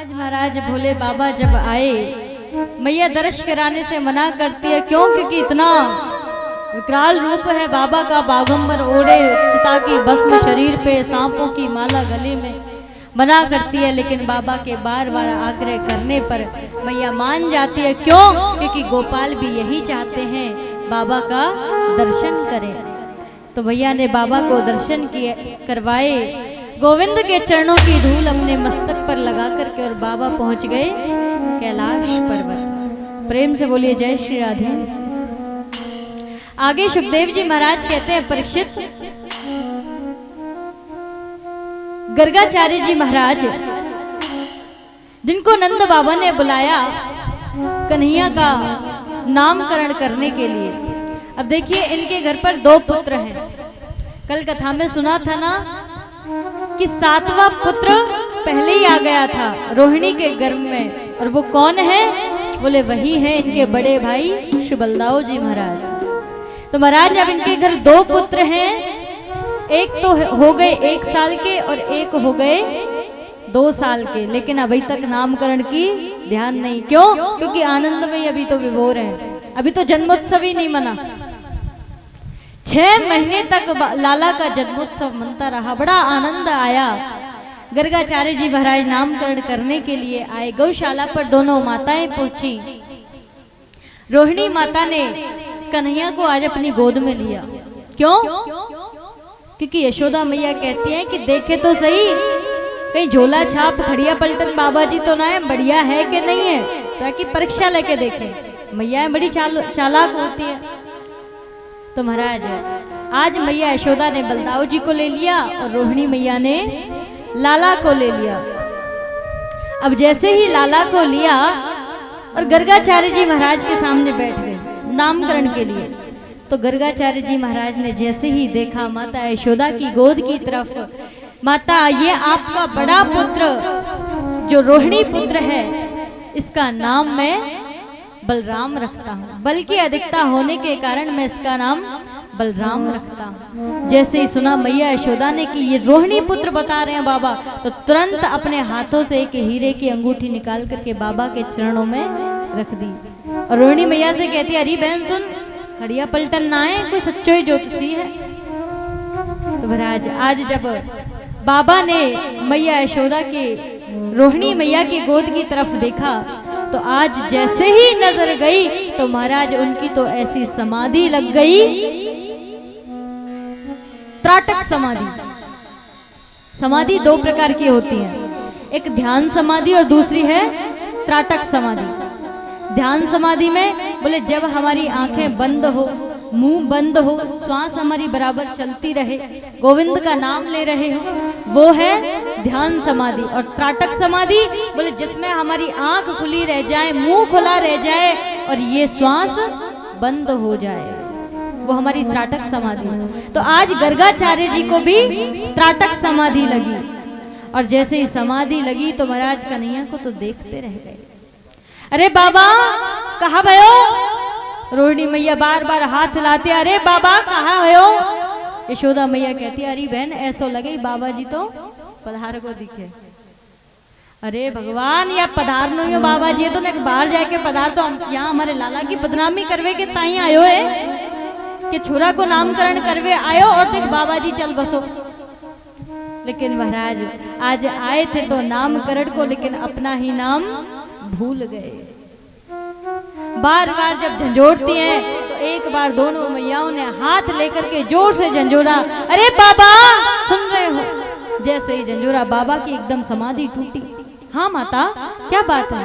आज महाराज भोले बाबा जब आए, मैया दर्श कराने से मना करती है। क्यों? क्योंकि इतना विकराल रूप है बाबा का, बागंबर ओढ़े चिता की भस्म शरीर पे, सांपों की माला गले में। मना करती है, लेकिन बाबा के बार बार आग्रह करने पर मैया मान जाती है। क्यों? क्योंकि गोपाल भी यही चाहते हैं, बाबा का दर्शन करें। तो भैया ने बाबा को दर्शन किए करवाए, गोविंद के चरणों की धूल अपने मस्तक पर लगा करके और बाबा पहुंच गए कैलाश पर्वत। प्रेम से बोलिए जय श्री राधे। आगे सुखदेव जी महाराज कहते हैं, परीक्षित, गर्गाचार्य जी महाराज जिनको नंद बाबा ने बुलाया कन्हैया का नामकरण करने के लिए। अब देखिए, इनके घर पर 2 पुत्र हैं। कल कथा में सुना था ना कि 7वां पुत्र पहले ही आ गया था रोहिणी के गर्भ में, और वो कौन है? बोले वही है इनके बड़े भाई श्री बलदाऊ जी महाराज। तो महाराज अब इनके घर 2 पुत्र हैं, एक तो हो गए 1 साल के और एक हो गए 2 साल के, लेकिन अभी तक नामकरण की ध्यान नहीं। क्यों? क्योंकि आनंद में अभी तो विभोर है, अभी तो जन्मोत्सव ही नहीं मना। 6 महीने तक लाला का जन्मोत्सव मनता रहा, बड़ा आनंद आया। गर्गाचार्य जी महाराज नामकरण करने के लिए आए। गौशाला पर दोनों माताएं पहुंची। रोहिणी माता ने कन्हैया को आज अपनी गोद में लिया। क्यों? क्योंकि यशोदा मैया कहती हैं कि देखे तो सही, कहीं झोला छाप खड़िया पलटन बाबा जी तो ना है, बढ़िया है कि नहीं है, ताकि परीक्षा लेके देखें। मैया बड़ी चालाक होती है। तो महाराज आज मैया यशोदा ने बलदाऊ जी को ले लिया और रोहिणी मैया ने लाला को ले लिया। अब जैसे ही लाला को लिया और गर्गाचार्य जी महाराज के सामने बैठ गए नामकरण के लिए, तो गर्गाचार्य जी महाराज ने जैसे ही देखा माता यशोदा की गोद की तरफ, माता ये आपका बड़ा पुत्र जो रोहिणी पुत्र है, इसका नाम मैं बलराम रखता हूँ, बल की अधिकता होने के कारण मैं इसका नाम बलराम रखता हूँ। जैसे ही सुना मैया यशोदा ने कि ये रोहिणी पुत्र बता रहे हैं बाबा, तो तुरंत अपने हाथों से एक हीरे की अंगूठी निकाल करके बाबा के चरणों में रख दी और रोहिणी मैया से कहती, अरे बहन सुन, खड़िया पलटन ना है, कोई सच्चोई ज्योतिषी है। तो महाराज आज जब बाबा ने मैया यशोदा के रोहिणी मैया की गोद की तरफ देखा, तो आज जैसे ही नजर गई तो महाराज उनकी तो ऐसी समाधि लग गई, त्राटक समाधि। समाधि 2 प्रकार की होती है, एक ध्यान समाधि और दूसरी है त्राटक समाधि। ध्यान समाधि में बोले जब हमारी आंखें बंद हो, मुंह बंद हो, श्वास हमारी बराबर चलती रहे, गोविंद का नाम ले रहे हो, वो है ध्यान समाधि। और त्राटक समाधि बोले जिसमें हमारी आंख खुली रह जाए, मुंह खुला रह जाए और ये श्वास बंद हो जाए, वो हमारी त्राटक समाधि। तो आज गर्गाचार्य जी को भी त्राटक समाधि लगी, और जैसे ही समाधि लगी तो महाराज कन्हैया को तो देखते रह गए। अरे बाबा कहाँ भयो? रोहिणी मैया बार बार हाथ हिलाते, अरे बाबा कहाँ भयो? यशोदा मैया कहती, अरे बहन ऐसो लगे बाबा जी तो पधार को दिखे। अरे भगवान, या पधार नहीं हो बाबा जी, तो बाहर जाके पधार, तो यहाँ हमारे लाला की बदनामी करवे के ताई आयो है कि छोरा को नामकरण करवे आयो और देख बाबा जी चल बसो। लेकिन महाराज आज आए थे तो नामकरण को, लेकिन अपना ही नाम भूल गए। बार बार जब झंझोड़ती हैं तो एक बार दोनों मैयाओं ने हाथ लेकर के जोर से झंझोड़ा, अरे बाबा सुन रहे हो? जैसे ही झंझोड़ा बाबा की एकदम समाधि टूटी। हाँ माता क्या बात है?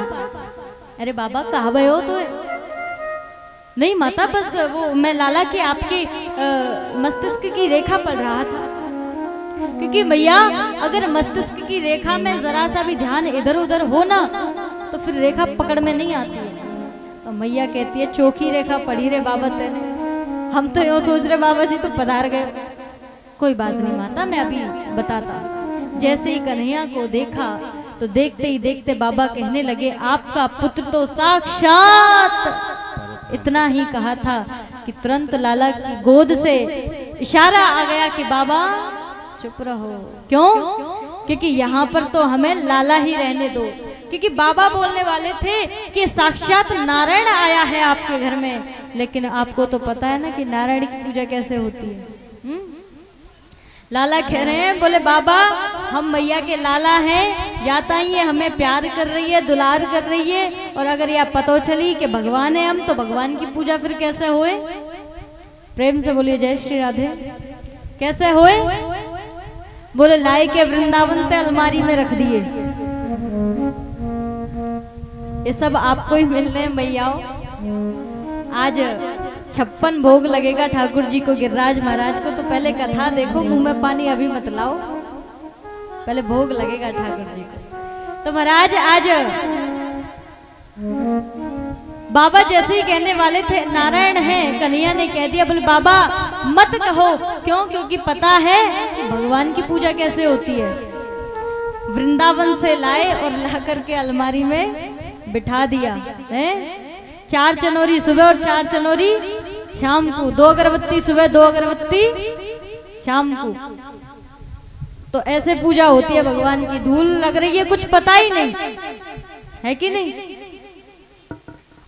अरे बाबा कहाँ गए हो? तो नहीं माता, बस वो मैं लाला के आपके मस्तिष्क की रेखा पढ़ रहा था, क्योंकि मैया अगर मस्तिष्क की रेखा में जरा सा भी ध्यान इधर उधर हो ना तो फिर रेखा पकड़ में नहीं आती है। तो मैया कहती है, चौकी रेखा पढ़ी रे बाबा तेने, हम तो यूँ सोच रहे बाबा जी तो पधार गए। कोई बात नहीं माता, मैं अभी बताता। जैसे ही कन्हैया को देखा तो देखते ही देखते बाबा कहने लगे, आपका पुत्र तो साक्षात। इतना ही कहा था कि तुरंत लाला की गोद से इशारा आ गया कि बाबा चुप रहो। क्यों? क्योंकि यहाँ पर तो हमें लाला ही रहने दो, क्योंकि बाबा बोलने वाले थे कि साक्षात नारायण आया है आपके घर में, लेकिन आपको तो पता है ना कि नारायण की पूजा कैसे होती है। लाला कह रहे हैं, बोले बाबा हम मैया के लाला हैं, जाता ही ये हमें प्यार कर रही है, दुलार कर रही है, और अगर यह पतो चली कि भगवान है हम, तो भगवान की पूजा फिर कैसे होए। प्रेम से बोलिए जय श्री राधे। कैसे होए? बोले लाई के वृंदावन पे अलमारी में रख दिए। ये सब आपको ही मिलने मैयाओ। आज 56 भोग लगेगा ठाकुर जी को, गिरिराज महाराज को। तो पहले कथा देखो, मुंह में पानी अभी मत लाओ, पहले भोग लगेगा ठाकुर जी को। तो महाराज आज बाबा जैसे ही कहने वाले थे नारायण हैं, कन्हैया ने कह दिया, बोले बाबा मत कहो। क्यों? क्योंकि पता है भगवान की पूजा कैसे होती है। वृंदावन से लाए और ला करके अलमारी में बिठा दिया है। 4 चनोरी सुबह और 4 चनोरी शाम को, 2 अगरबत्ती सुबह 2 अगरबत्ती शाम को। तो ऐसे पूजा होती है भगवान की। धूल लग रही है, कुछ पता ही नहीं है कि नहीं।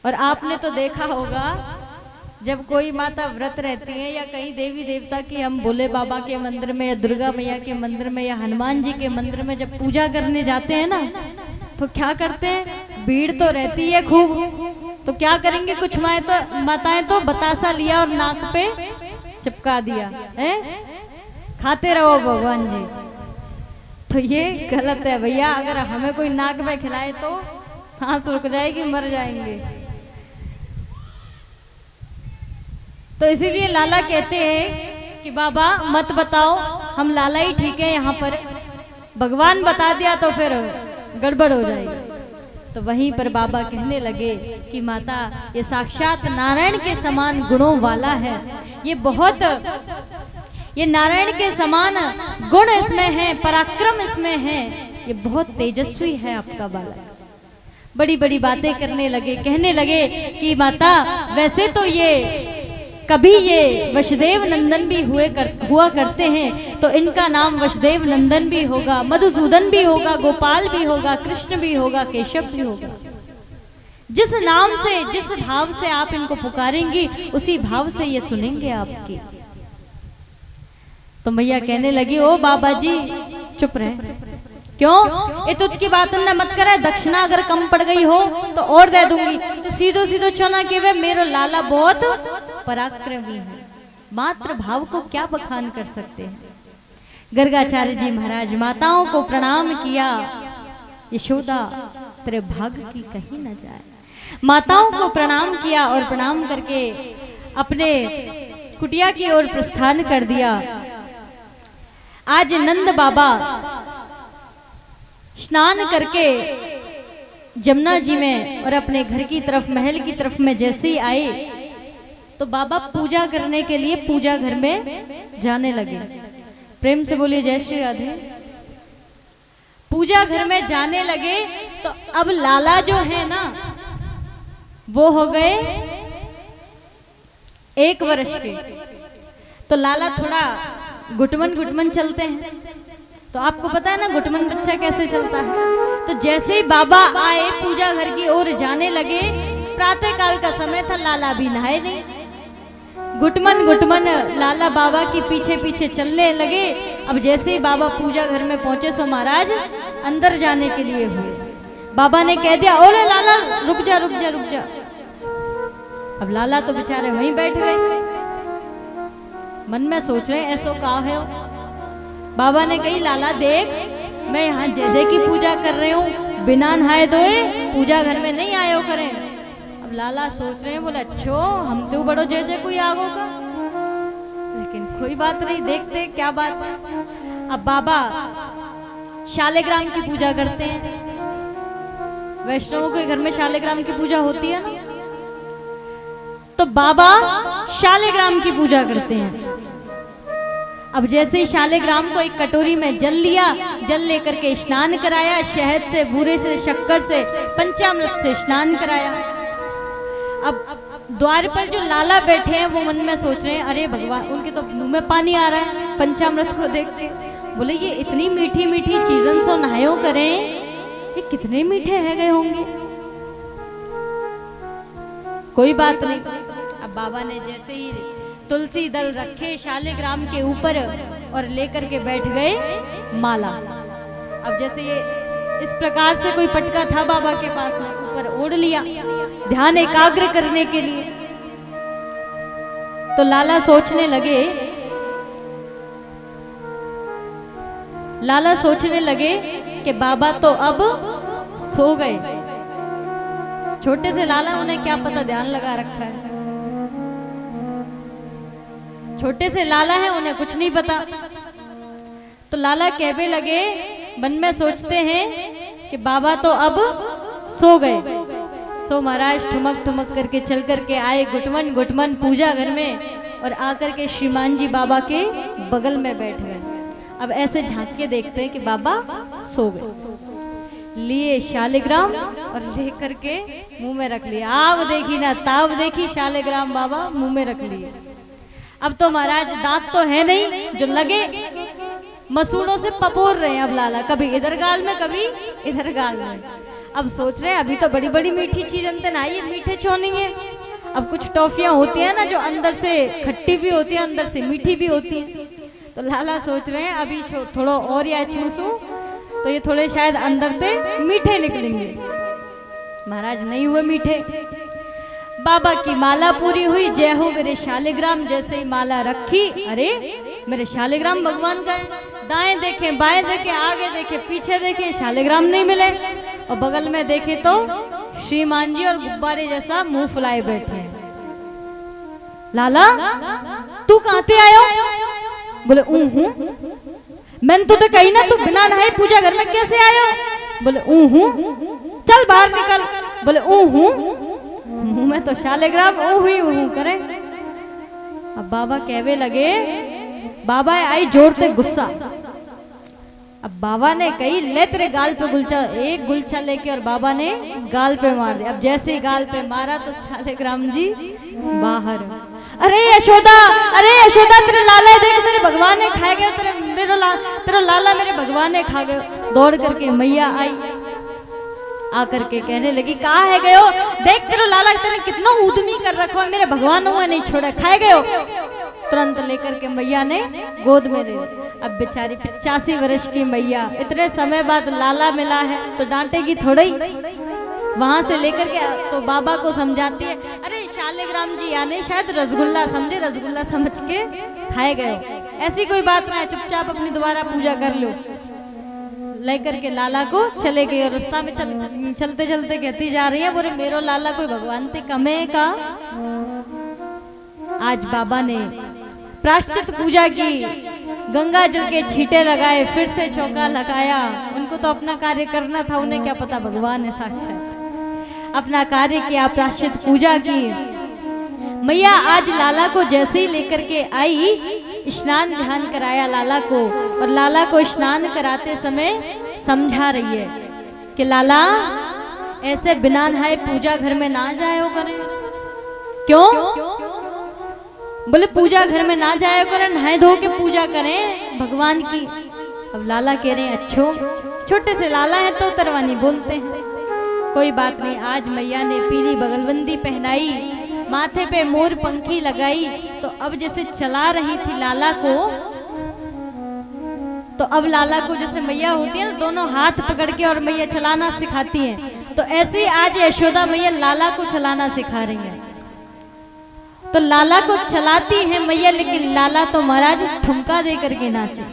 और आपने तो देखा होगा जब कोई माता व्रत रहती है या कहीं देवी देवता की, हम भोले बाबा के मंदिर में या दुर्गा मैया के मंदिर में या हनुमान जी के मंदिर में जब पूजा करने जाते हैं ना, तो क्या करते हैं, भीड़ तो रहती है खूब, तो क्या करेंगे, कुछ माताएं तो बतासा लिया और नाक पे चिपका दिया है, खाते रहो भगवान जी। तो ये गलत है भैया। अगर हमें कोई नाक में खिलाए तो सांस रुक जाएगी, मर जाएंगे। तो इसीलिए लाला कहते हैं कि बाबा मत बताओ, हम लाला ही ठीक है यहाँ पर, भगवान बता दिया तो फिर गड़बड़ हो जाएगी। तो वहीं पर बाबा कहने लगे कि माता ये साक्षात नारायण के समान गुणों वाला है, ये नारायण के समान गुण इसमें है, पराक्रम इसमें है, ये बहुत तेजस्वी है आपका बालक। बड़ी बड़ी बातें करने लगे, कहने लगे कि माता वैसे तो ये कभी ये वसुदेव नंदन भी हुआ करते हैं, तो इनका नाम वसुदेव नंदन भी होगा, मधुसूदन भी होगा, गोपाल भी होगा, कृष्ण भी होगा, केशव भी होगा। जिस नाम से, जिस भाव से आप इनको पुकारेंगी, उसी भाव से ये सुनेंगे आपकी। तो मैया कहने लगी, ओ बाबा जी चुप रहे। क्यों? ये तुझ की बात न मत करे, दक्षिणा अगर कम पड़ गई हो तो और दे दूंगी। तो सीधो सीधो चुना के वे मेरो लाला बहुत पराक्रमी है, मात्र भाव को क्या बखान कर सकते हैं। गर्गाचार्य जी महाराज माताओं को प्रणाम किया, यशोदा तेरे भाग्य की कहीं न जाए। माताओं को प्रणाम किया और प्रणाम करके अपने कुटिया की ओर प्रस्थान कर दिया। आज नंद बाबा स्नान करके जमुना जी में और अपने घर की तरफ, महल की तरफ में जैसे ही आए, तो बाबा पूजा करने के लिए पूजा घर में जाने लगे। प्रेम से बोलिए जय श्री राधे। पूजा घर में जाने लगे तो अब लाला जो है ना, वो हो गए 1 वर्ष के। तो लाला थोड़ा घुटमन चलते हैं, तो आपको पता है ना घुटमन बच्चा कैसे चलता है। तो जैसे ही बाबा आए पूजा घर की ओर जाने लगे, प्रातः काल का समय था, लाला भी नहाए नहीं, घुटमन लाला बाबा के पीछे पीछे चलने लगे। अब जैसे ही बाबा पूजा घर में पहुंचे, सो महाराज अंदर जाने के लिए हुए। बाबा ने कह दिया, ओले लाला रुक जा। अब लाला तो बेचारे वहीं बैठ गए, मन में सोच रहे ऐसो का है। बाबा ने कही, लाला देख, मैं यहाँ जय जय की पूजा कर रहे हूँ, बिना नहाए धोए पूजा घर में नहीं आयो करें। अब लाला सोच रहे हैं, बोले अच्छो हम तो बड़ो जय जय कोई आगो का, लेकिन कोई बात नहीं, देखते क्या बात है। अब बाबा शालिग्राम की पूजा करते हैं। वैष्णवों के घर में शालिग्राम की पूजा होती है ना, तो बाबा शालिग्राम की पूजा करते हैं। अब जैसे ही शालिग्राम को एक कटोरी में जल लिया, जल लेकर के स्नान कराया, शहद से, बूरे से, शक्कर से, पंचामृत से स्नान कराया। अब द्वार पर जो लाला बैठे हैं वो मन में सोच रहे हैं, अरे भगवान, उनके तो मुंह में पानी आ रहा है पंचामृत को देखते। बोले ये इतनी मीठी मीठी चीजन सो नहायो करें, ये कितने मीठे रह गए होंगे। कोई बात नहीं। अब बाबा ने जैसे ही तुलसी दल रखे शालिग्राम के ऊपर और लेकर के बैठ गए माला। अब जैसे ये इस प्रकार से कोई पटका था बाबा के पास में, ऊपर ओढ़ लिया ध्यान एकाग्र करने के लिए। तो लाला सोचने लगे कि बाबा तो अब सो गए। छोटे से लाला, उन्हें क्या पता ध्यान लगा रखा है। छोटे से लाला है, उन्हें कुछ नहीं पता। तो लाला कहने लगे, मन में सोचते हैं कि बाबा तो अब सो गए। सो महाराज ठुमक ठुमक करके चल करके आए गुटमन गुटमन पूजा घर में और आकर के श्रीमान जी बाबा के बगल में बैठ गए। अब ऐसे झांक के देखते हैं कि बाबा सो गए। लिए शालिग्राम और लेकर के मुंह में रख लिया। आव देखी ना ताव देखी, शालिग्राम बाबा मुंह में रख लिए। अब तो महाराज दांत तो है नहीं जो लगे, मसूड़ों से पपोर रहे हैं अब लाला, कभी इधर गाल में कभी इधर गाल में। अब सोच रहे हैं अभी तो बड़ी बड़ी मीठी चीज अंत ना, ये मीठे छोनी है। अब कुछ टॉफियां होती हैं ना जो अंदर से खट्टी भी होती है अंदर से मीठी भी होती है। तो लाला सोच रहे हैं अभी थोड़ा और या चूसू तो ये थोड़े शायद अंदर से मीठे निकलेंगे। महाराज नहीं हुए मीठे। बाबा की माला पूरी हुई, जय हो मेरे शालिग्राम। जैसे ही माला रखी, अरे मेरे शालिग्राम भगवान का है। दाएं देखे बाएं देखे आगे देखे पीछे देखे, शालिग्राम नहीं मिले। और बगल में देखे तो श्रीमान जी और गुब्बारे जैसा मुंह फुलाए बैठे हैं। लाला तू कहां से आयो? बोले हूं। मैंने तो कही ना तू बिना नहाए पूजा घर में कैसे आयो? बोले हूं। चल बाहर निकल। बोले हूं। मुंह में तो शालिग्राम ऊहू करे। अब बाबा कहवे लगे, बाबा आई जोर से गुस्सा। अब बाबा ने कही ले तेरे गाल पे गुलछा, एक गुलछा लेके और बाबा ने गाल पे मार दिया। अब जैसे ही गाल पे मारा तो शालिग्राम जी बाहर। अरे यशोदा तेरे लाला देख मेरे भगवान ने खा गए, तेरा लाला मेरे भगवान ने खा गए। दौड़ करके मैया आई, आकर के कहने लगी कहाँ है गयो? देख तेरे लाला तेने कितना उद्यमी कर रखा है, मेरे भगवान हुआ नहीं छोड़ा, खाए गयो। तुरंत लेकर के मैया ने गोद में ले। अब बेचारी 85 वर्ष की मैया, इतने समय बाद लाला मिला है तो डांटेगी थोड़ा ही। वहां से लेकर के तो बाबा को समझाती है, अरे शालिग्राम जी यानी शायद रसगुल्ला समझे, रसगुल्ला समझ के खाए गए, ऐसी कोई बात ना है, चुपचाप अपनी दोबारा पूजा कर लो। लेकर के लाला को चले गए और रास्ता में चलते चलते कहती जा रही है, बोले मेरो लाला कोई भगवान ते कमे का। आज बाबा ने प्रायश्चित पूजा की, गंगा जल के छींटे लगाए, फिर से चौका लगाया। उनको तो अपना कार्य करना था, उन्हें क्या पता भगवान ने साक्षात अपना कार्य किया, प्रायश्चित पूजा की। मैया आज लाला को जैसे ही लेकर के आई, स्नान ध्यान कराया लाला को, और लाला को स्नान कराते समय समझा रही है कि लाला ऐसे बिना नहाए पूजा घर में ना जायो करें। क्यों? बोले पूजा घर में ना जाया करें, नहाए धो के पूजा करें भगवान की। अब लाला कह रहे हैं अच्छो, छोटे से लाला है तो तरवानी बोलते हैं, कोई बात नहीं। आज मैया ने पीली बगलबंदी पहनाई, माथे पे मोर पंखी लगाई, तो अब जैसे चला रही थी लाला को, तो अब लाला को जैसे मैया होती है ना, दोनों हाथ पकड़ के और मैया चलाना सिखाती हैं, तो ऐसे ही आज यशोदा मैया लाला को चलाना सिखा रही है। तो लाला को चलाती है मैया, लेकिन लाला तो महाराज ठुमका दे करके नाचे।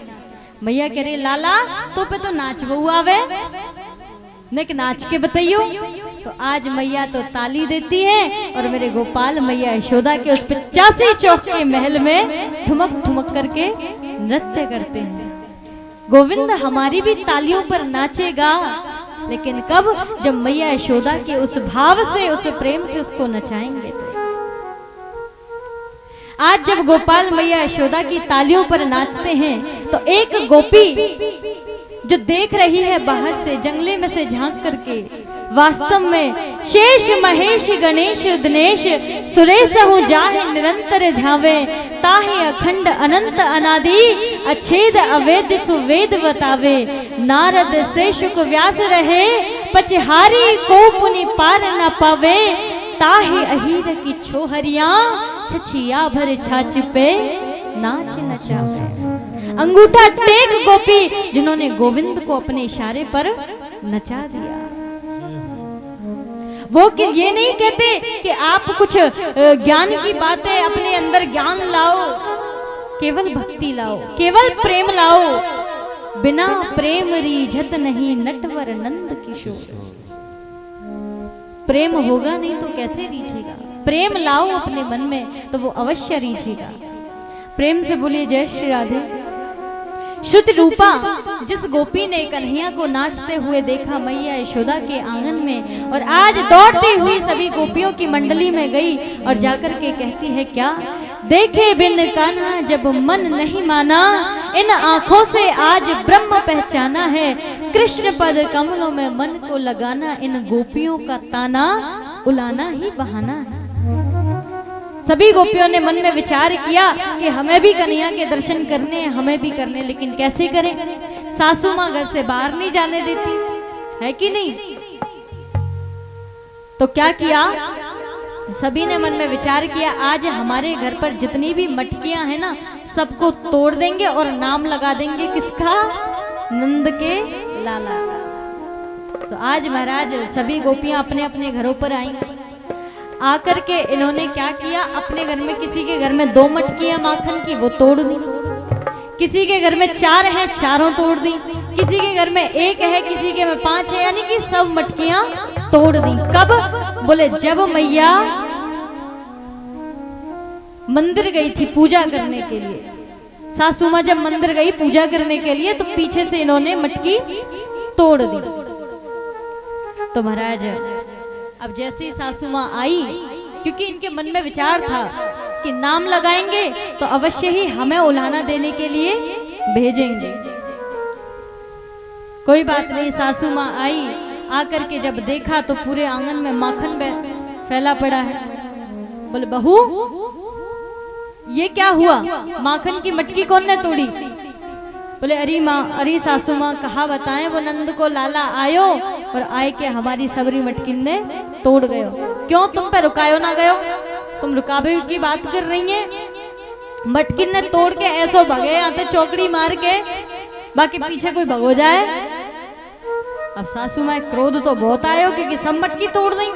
मैया कह रही लाला तो पे तो नाच बहु आवे, नेक नाच के बताइयो। तो आज मैया तो ताली देती है और मेरे गोपाल मैया यशोदा के उस 85 चौक के महल में ठुमक ठुमक करके नृत्य करते हैं। गोविंद हमारी भी तालियों पर नाचेगा, लेकिन कब? जब मैया यशोदा के उस भाव से, उस प्रेम से उसको नचाएंगे। तो आज जब गोपाल मैया यशोदा की तालियों पर नाचते हैं, तो एक गोपी जो देख रही है बाहर से जंगले में से झांक करके, वास्तव में शेष महेश गणेश दिनेश सुरेश हूँ जाहे निरंतर ध्यावे, ताहे अखंड अनंत अनादि अच्छेद अवेद सुवेद बतावे। नारद से शुक व्यास रहे पचहारी को पुनि पार न पावे, ताहे अहीर की छोहरिया छछिया भर छाछ पे नाच नचावे। अंगूठा टेक गोपी जिन्होंने गोविंद को अपने इशारे पर नचा दिया। वो कि ये नहीं कहते कि आप कुछ ज्ञान की बातें अपने अंदर ज्ञान लाओ, केवल भक्ति लाओ, केवल प्रेम लाओ। बिना प्रेम रीझत नहीं नटवर नंद किशोर। प्रेम होगा नहीं तो कैसे रीझेगा? प्रेम लाओ अपने मन में तो वो अवश्य रीझेगा। प्रेम से बोलिए जय श्री राधे। श्रुति रूपा जिस गोपी ने कन्हैया को नाचते हुए देखा मैया यशोदा के आंगन में, और आज दौड़ती हुई सभी गोपियों की मंडली में गई और जाकर के कहती है क्या, देखे बिन कान्हा जब मन नहीं माना, इन आंखों से आज ब्रह्म पहचाना है। कृष्ण पद कमलों में मन को लगाना, इन गोपियों का ताना उलाना ही बहाना है। सभी गोपियों ने मन में विचार किया कि हमें भी कन्हैया के दर्शन करने हैं, हमें भी करने, लेकिन कैसे करें? सासू माँ घर से बाहर नहीं जाने देती है कि नहीं? तो क्या किया? सभी ने मन में विचार किया आज हमारे घर पर जितनी भी मटकियां हैं ना, सबको तोड़ देंगे और नाम लगा देंगे किसका? नंद के लाला। तो आज महाराज सभी गोपियां अपने अपने घरों पर आई। आकर के इन्होंने क्या किया, अपने घर में किसी के घर में 2 मटकियां माखन की वो तोड़ दी, किसी के घर में 4 हैं चारों तोड़ दी, किसी के घर में 1 है किसी के में 5 है, यानी कि सब मटकियां तोड़ दी। कब? बोले जब मैया मंदिर गई थी पूजा करने के लिए। सासू माँ जब मंदिर गई पूजा करने के लिए तो पीछे से इन्होंने मटकी तोड़ दी। तो महाराज अब जैसे ही सासू माँ आई, क्योंकि इनके मन में विचार था कि नाम लगाएंगे तो अवश्य ही हमें उल्हाना देने के लिए भेजेंगे। कोई बात नहीं, सासू माँ आई, आकर के जब देखा तो पूरे आंगन में माखन फैला पड़ा है। बोले बहू ये क्या हुआ, माखन की मटकी कौन ने तोड़ी? बोले अरे माँ, अरे सासू माँ कहा बताएं, वो नंद को लाला आयो और आए के हमारी सबरी मटकिन ने तोड़ गयो। क्यों तुम पे रुकायो ना गयो? तुम रुकावे की बात कर रही हैं? मटकिन ने तोड़ के ऐसो भगे आते चौकड़ी मार के, बाकी पीछे कोई भगो जाए। अब सासू माँ क्रोध तो बहुत आयो क्योंकि सब मटकी तोड़ दी।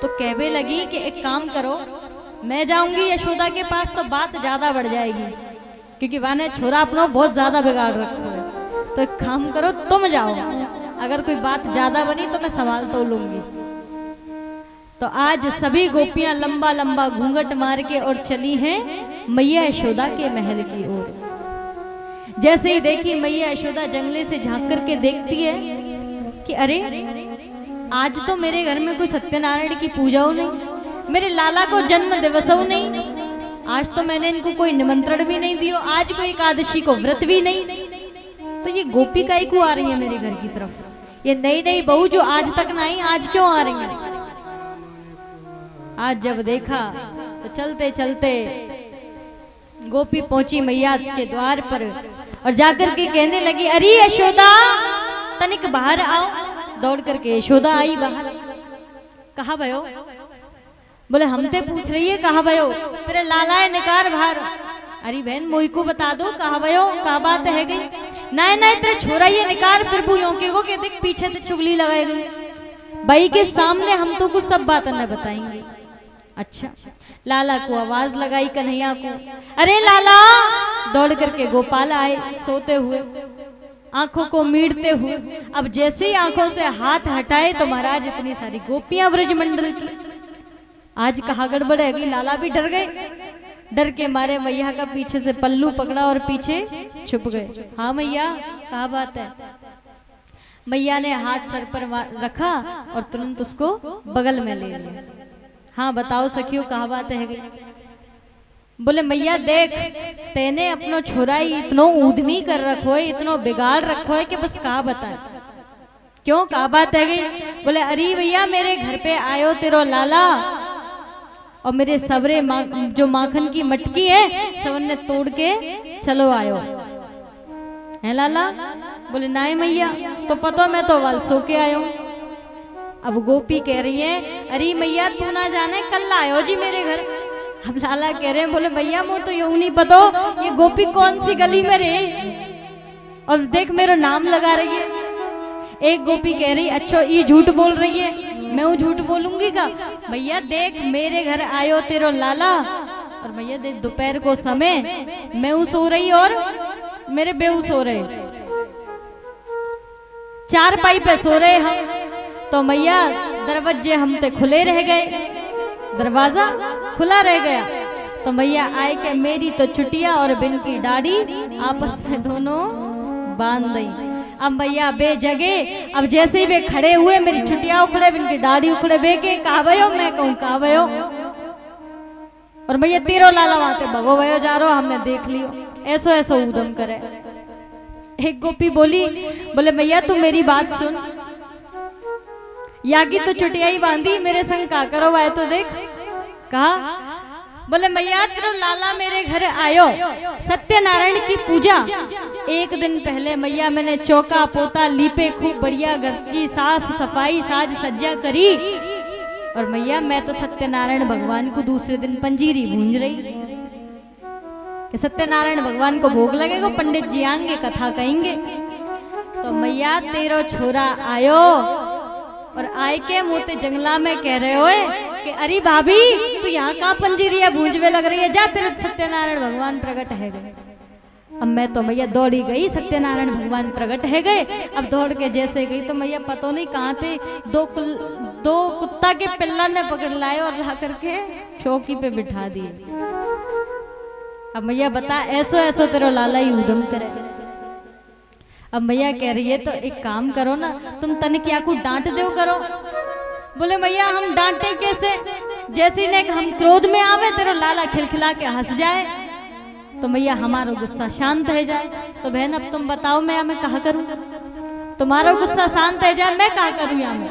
तो कहने लगी कि एक काम करो, मैं जाऊंगी यशोदा के पास तो बात ज्यादा बढ़ जाएगी, क्योंकि वाने छोरा अपना बहुत ज्यादा बिगाड़ रखा है। तो एक काम करो तुम जाओ, अगर कोई बात ज्यादा बनी तो मैं संभाल तो लूंगी। तो आज सभी गोपियां लंबा लंबा घूंघट मार के और चली हैं मैया यशोदा के महल की ओर। जैसे ही देखी मैया यशोदा जंगले से झांक करके देखती है कि अरे आज तो मेरे घर में कोई सत्यनारायण की पूजा हो नहीं, मेरे लाला को जन्म दिवस हो नहीं, आज तो मैंने इनको कोई निमंत्रण भी नहीं दियो, आज कोई एकादशी को व्रत भी नहीं। तो ये गोपी काई को आ रही है मेरे घर की तरफ? ये नई नई बहू जो आज तक नहीं, आज क्यों आ रही है? आज जब देखा तो चलते चलते गोपी पहुंची मैया के द्वार पर और जाकर के कहने लगी अरे यशोदा तनिक बाहर आओ। दौड़ करके यशोदा आई बाहर। कहा भयो? बोले हमते पूछ रही है कहा भयो? तेरे लाला है निकार बाहर। अरे बहन मोई को बता दो कहा भयो, कहा बात है गई? नहीं नहीं तेरे छोरा ये निकार, फिर भूयों के वो कहते पीछे से चुगली लगाई गई। भाई के सामने हम तो कुछ सब बात न बताएंगे। अच्छा, लाला को आवाज लगाई कन्हैया को, अरे लाला। दौड़ करके गोपाल आए सोते हुए, आंखों को मीड़ते हुए। अब जैसे ही आंखों से हाथ हटाए तो महाराज इतनी सारी गोपियां ब्रजमंडल की। आज कहा गड़बड़ है गई, लाला भी डर गए। डर के मारे मैया का पीछे से पल्लू पकड़ा और पीछे छुप गए। हाँ मैया कहा बात है? मैया ने हाथ सर पर रखा और तुरंत उसको बगल में ले लिया। हाँ बताओ सखियों कहा बात है गई? बोले मैया देख, तेने अपनो छोराई इतनो ऊधमी कर रखो है, इतनो बिगाड़ रखो है कि बस कहा बताए। क्यों, कहा बात है गई? बोले अरे भैया मेरे घर पे आयो तेरो लाला और मेरे सबरे जो माखन की मटकी है सबन ने तोड़ के चलो आयो है लाला। बोले नहीं मैया, तो पतो मैं तो वाल सो के आयो। अब गोपी कह रही है अरे मैया तू ना जाने कल आयो जी मेरे घर। अब लाला कह रहे हैं बोले भैया मुझे तो यूं नहीं पता ये गोपी कौन सी गली में रहे और देख मेरा नाम लगा रही है। एक गोपी कह रही अच्छा ये झूठ बोल रही है, मैं वो झूठ बोलूंगी का? भैया देख मेरे घर आयो तेरो लाला और भैया देख दोपहर को समय मैं सो रही और मेरे बेऊ सो रहे, चार पाई पे सो रहे हम, तो मैया दरवाजे हम ते खुले रह गए, दरवाजा खुला रह गया। तो मैया आए के मेरी तो चुटिया और बिन की दाढ़ी आपस में दोनों बांध दी। अब मैया बे जगे, अब जैसे ही वे खड़े हुए मेरी चुटिया उखड़े बिन की दाढ़ी उखड़े बे के कहा भयो, मैं कहूँ कहा भयो और भैया तेरो लाला वहां भगो भयो जा रो, हमने देख लियो ऐसो ऐसो उदम करे। एक गोपी बोली बोले मैया तू मेरी बात सुन, यागी तो चुटिया ही बांधी मेरे संग का करो वाए तो देख। कहा बोले मैया तेरो लाला मेरे घर आयो, सत्यनारायण की पूजा एक दिन पहले मैया मैंने चौका पोता लीपे खूब बढ़िया घर की साफ सफाई साज सज्जा करी और मैया मैं तो सत्यनारायण भगवान को दूसरे दिन पंजीरी भूंज रही कि सत्यनारायण भगवान को भोग लगेगा, पंडित जी आएंगे कथा कहेंगे। तो मैया तेरो छोरा आयो और आए के मोते जंगला में कह रहे हो कि अरे भाभी तू यहाँ कहाँ पंजीरिया भूंजवे लग रही है, जा तेरे सत्यनारायण भगवान प्रकट है गए। अब मैं तो मैया दौड़ी गई, सत्यनारायण भगवान प्रकट है गए। अब दौड़ के जैसे गई तो मैया पतो नहीं कहाँ थे, दो कुत्ता के पिल्ला ने पकड़ लाए और ला करके चौकी पे बिठा दिए। अब मैया बता ऐसो ऐसो तेरो लाला ही उदम करे। अब मैया कह रही है तो एक काम करो ना, तुम तन क्या को डांट दो करो। बोले मैया हम डांटे कैसे, जैसे ने हम क्रोध में आवे तेरा लाला खिलखिला के हंस जाए तो मैया हमारा गुस्सा शांत है जाए। तो बहन अब तुम बताओ मैं हमें कहा करूं, तुम्हारा गुस्सा शांत है जाए मैं कहा करूं यहाँ में।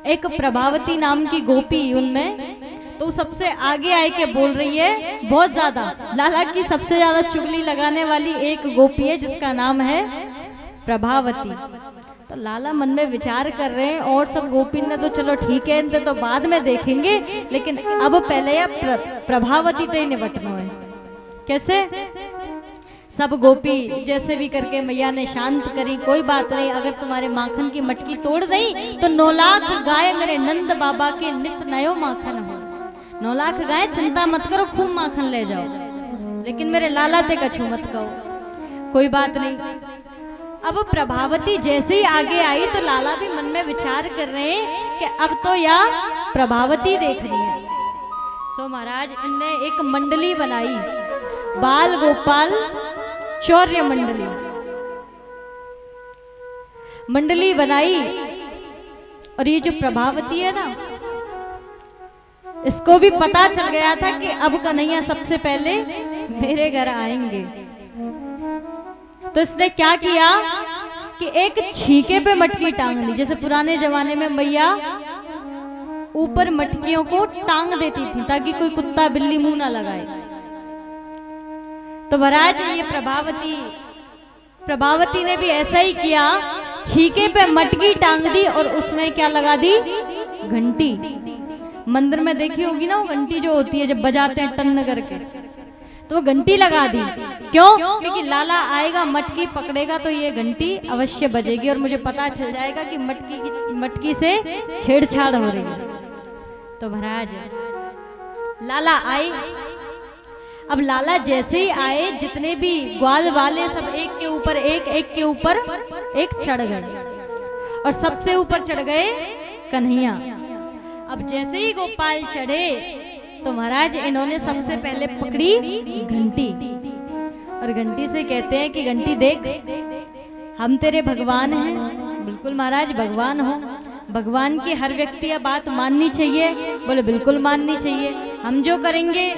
एक प्रभावती नाम की गोपी उनमें तो सबसे आगे आए के बोल रही है, बहुत ज्यादा लाला की सबसे ज्यादा चुगली लगाने वाली एक गोपी है जिसका नाम है प्रभावती। तो लाला मन में विचार कर रहे हैं और सब गोपी ने तो चलो ठीक है इनसे तो बाद में देखेंगे, लेकिन अब पहले या प्रभावती तो ही निपटना है। कैसे? सब गोपी जैसे भी करके मैया ने शांत करी, कोई बात नहीं, अगर तुम्हारे माखन की मटकी तोड़ दी तो 9 लाख गाय मेरे नंद बाबा के नित नयो माखन हो। 9 लाख गाय चिंता मत करो, खूब माखन ले जाओ, लेकिन मेरे लाला ते कछु मत कहो। कोई बात नहीं। अब प्रभावती जैसे ही आगे आई तो लाला भी मन में विचार कर रहे हैं कि अब तो या प्रभावती देख रही है। सो महाराज इनने एक मंडली बनाई, बाल गोपाल चौर्य मंडली बनाई। और ये जो प्रभावती है ना, इसको भी पता चल गया था कि अब कन्हैया सबसे पहले मेरे घर आएंगे। तो इसने क्या किया कि एक छीके पे मटकी टांग दी। जैसे पुराने जमाने में मैया ऊपर मटकियों को टांग देती थी ताकि कोई कुत्ता बिल्ली मुंह ना लगाए। तो महाराज ये प्रभावती ने भी ऐसा ही किया, छीके पे मटकी टांग दी और उसमें क्या लगा दी? घंटी। मंदिर में देखी होगी ना वो घंटी जो होती है जब बजाते हैं टन करके, तो वो घंटी लगा दी। क्यों? क्योंकि लाला आएगा मटकी पकड़ेगा तो ये घंटी अवश्य बजेगी और मुझे पता चल जाएगा कि मटकी से छेड़छाड़ हो रही है। तो महाराज लाला आए। अब लाला जैसे ही आए जितने भी ग्वाल वाले सब एक के ऊपर एक चढ़ गए और सबसे ऊपर चढ़ गए कन्हैया। अब जैसे ही गोपाल चढ़े तो महाराज इन्होंने सबसे पहले पकड़ी घंटी और घंटी से कहते हैं कि घंटी देख हम तेरे भगवान हैं। बिल्कुल महाराज भगवान हो, भगवान की हर व्यक्ति यह बात माननी चाहिए। बोले बिल्कुल माननी चाहिए, हम जो करेंगे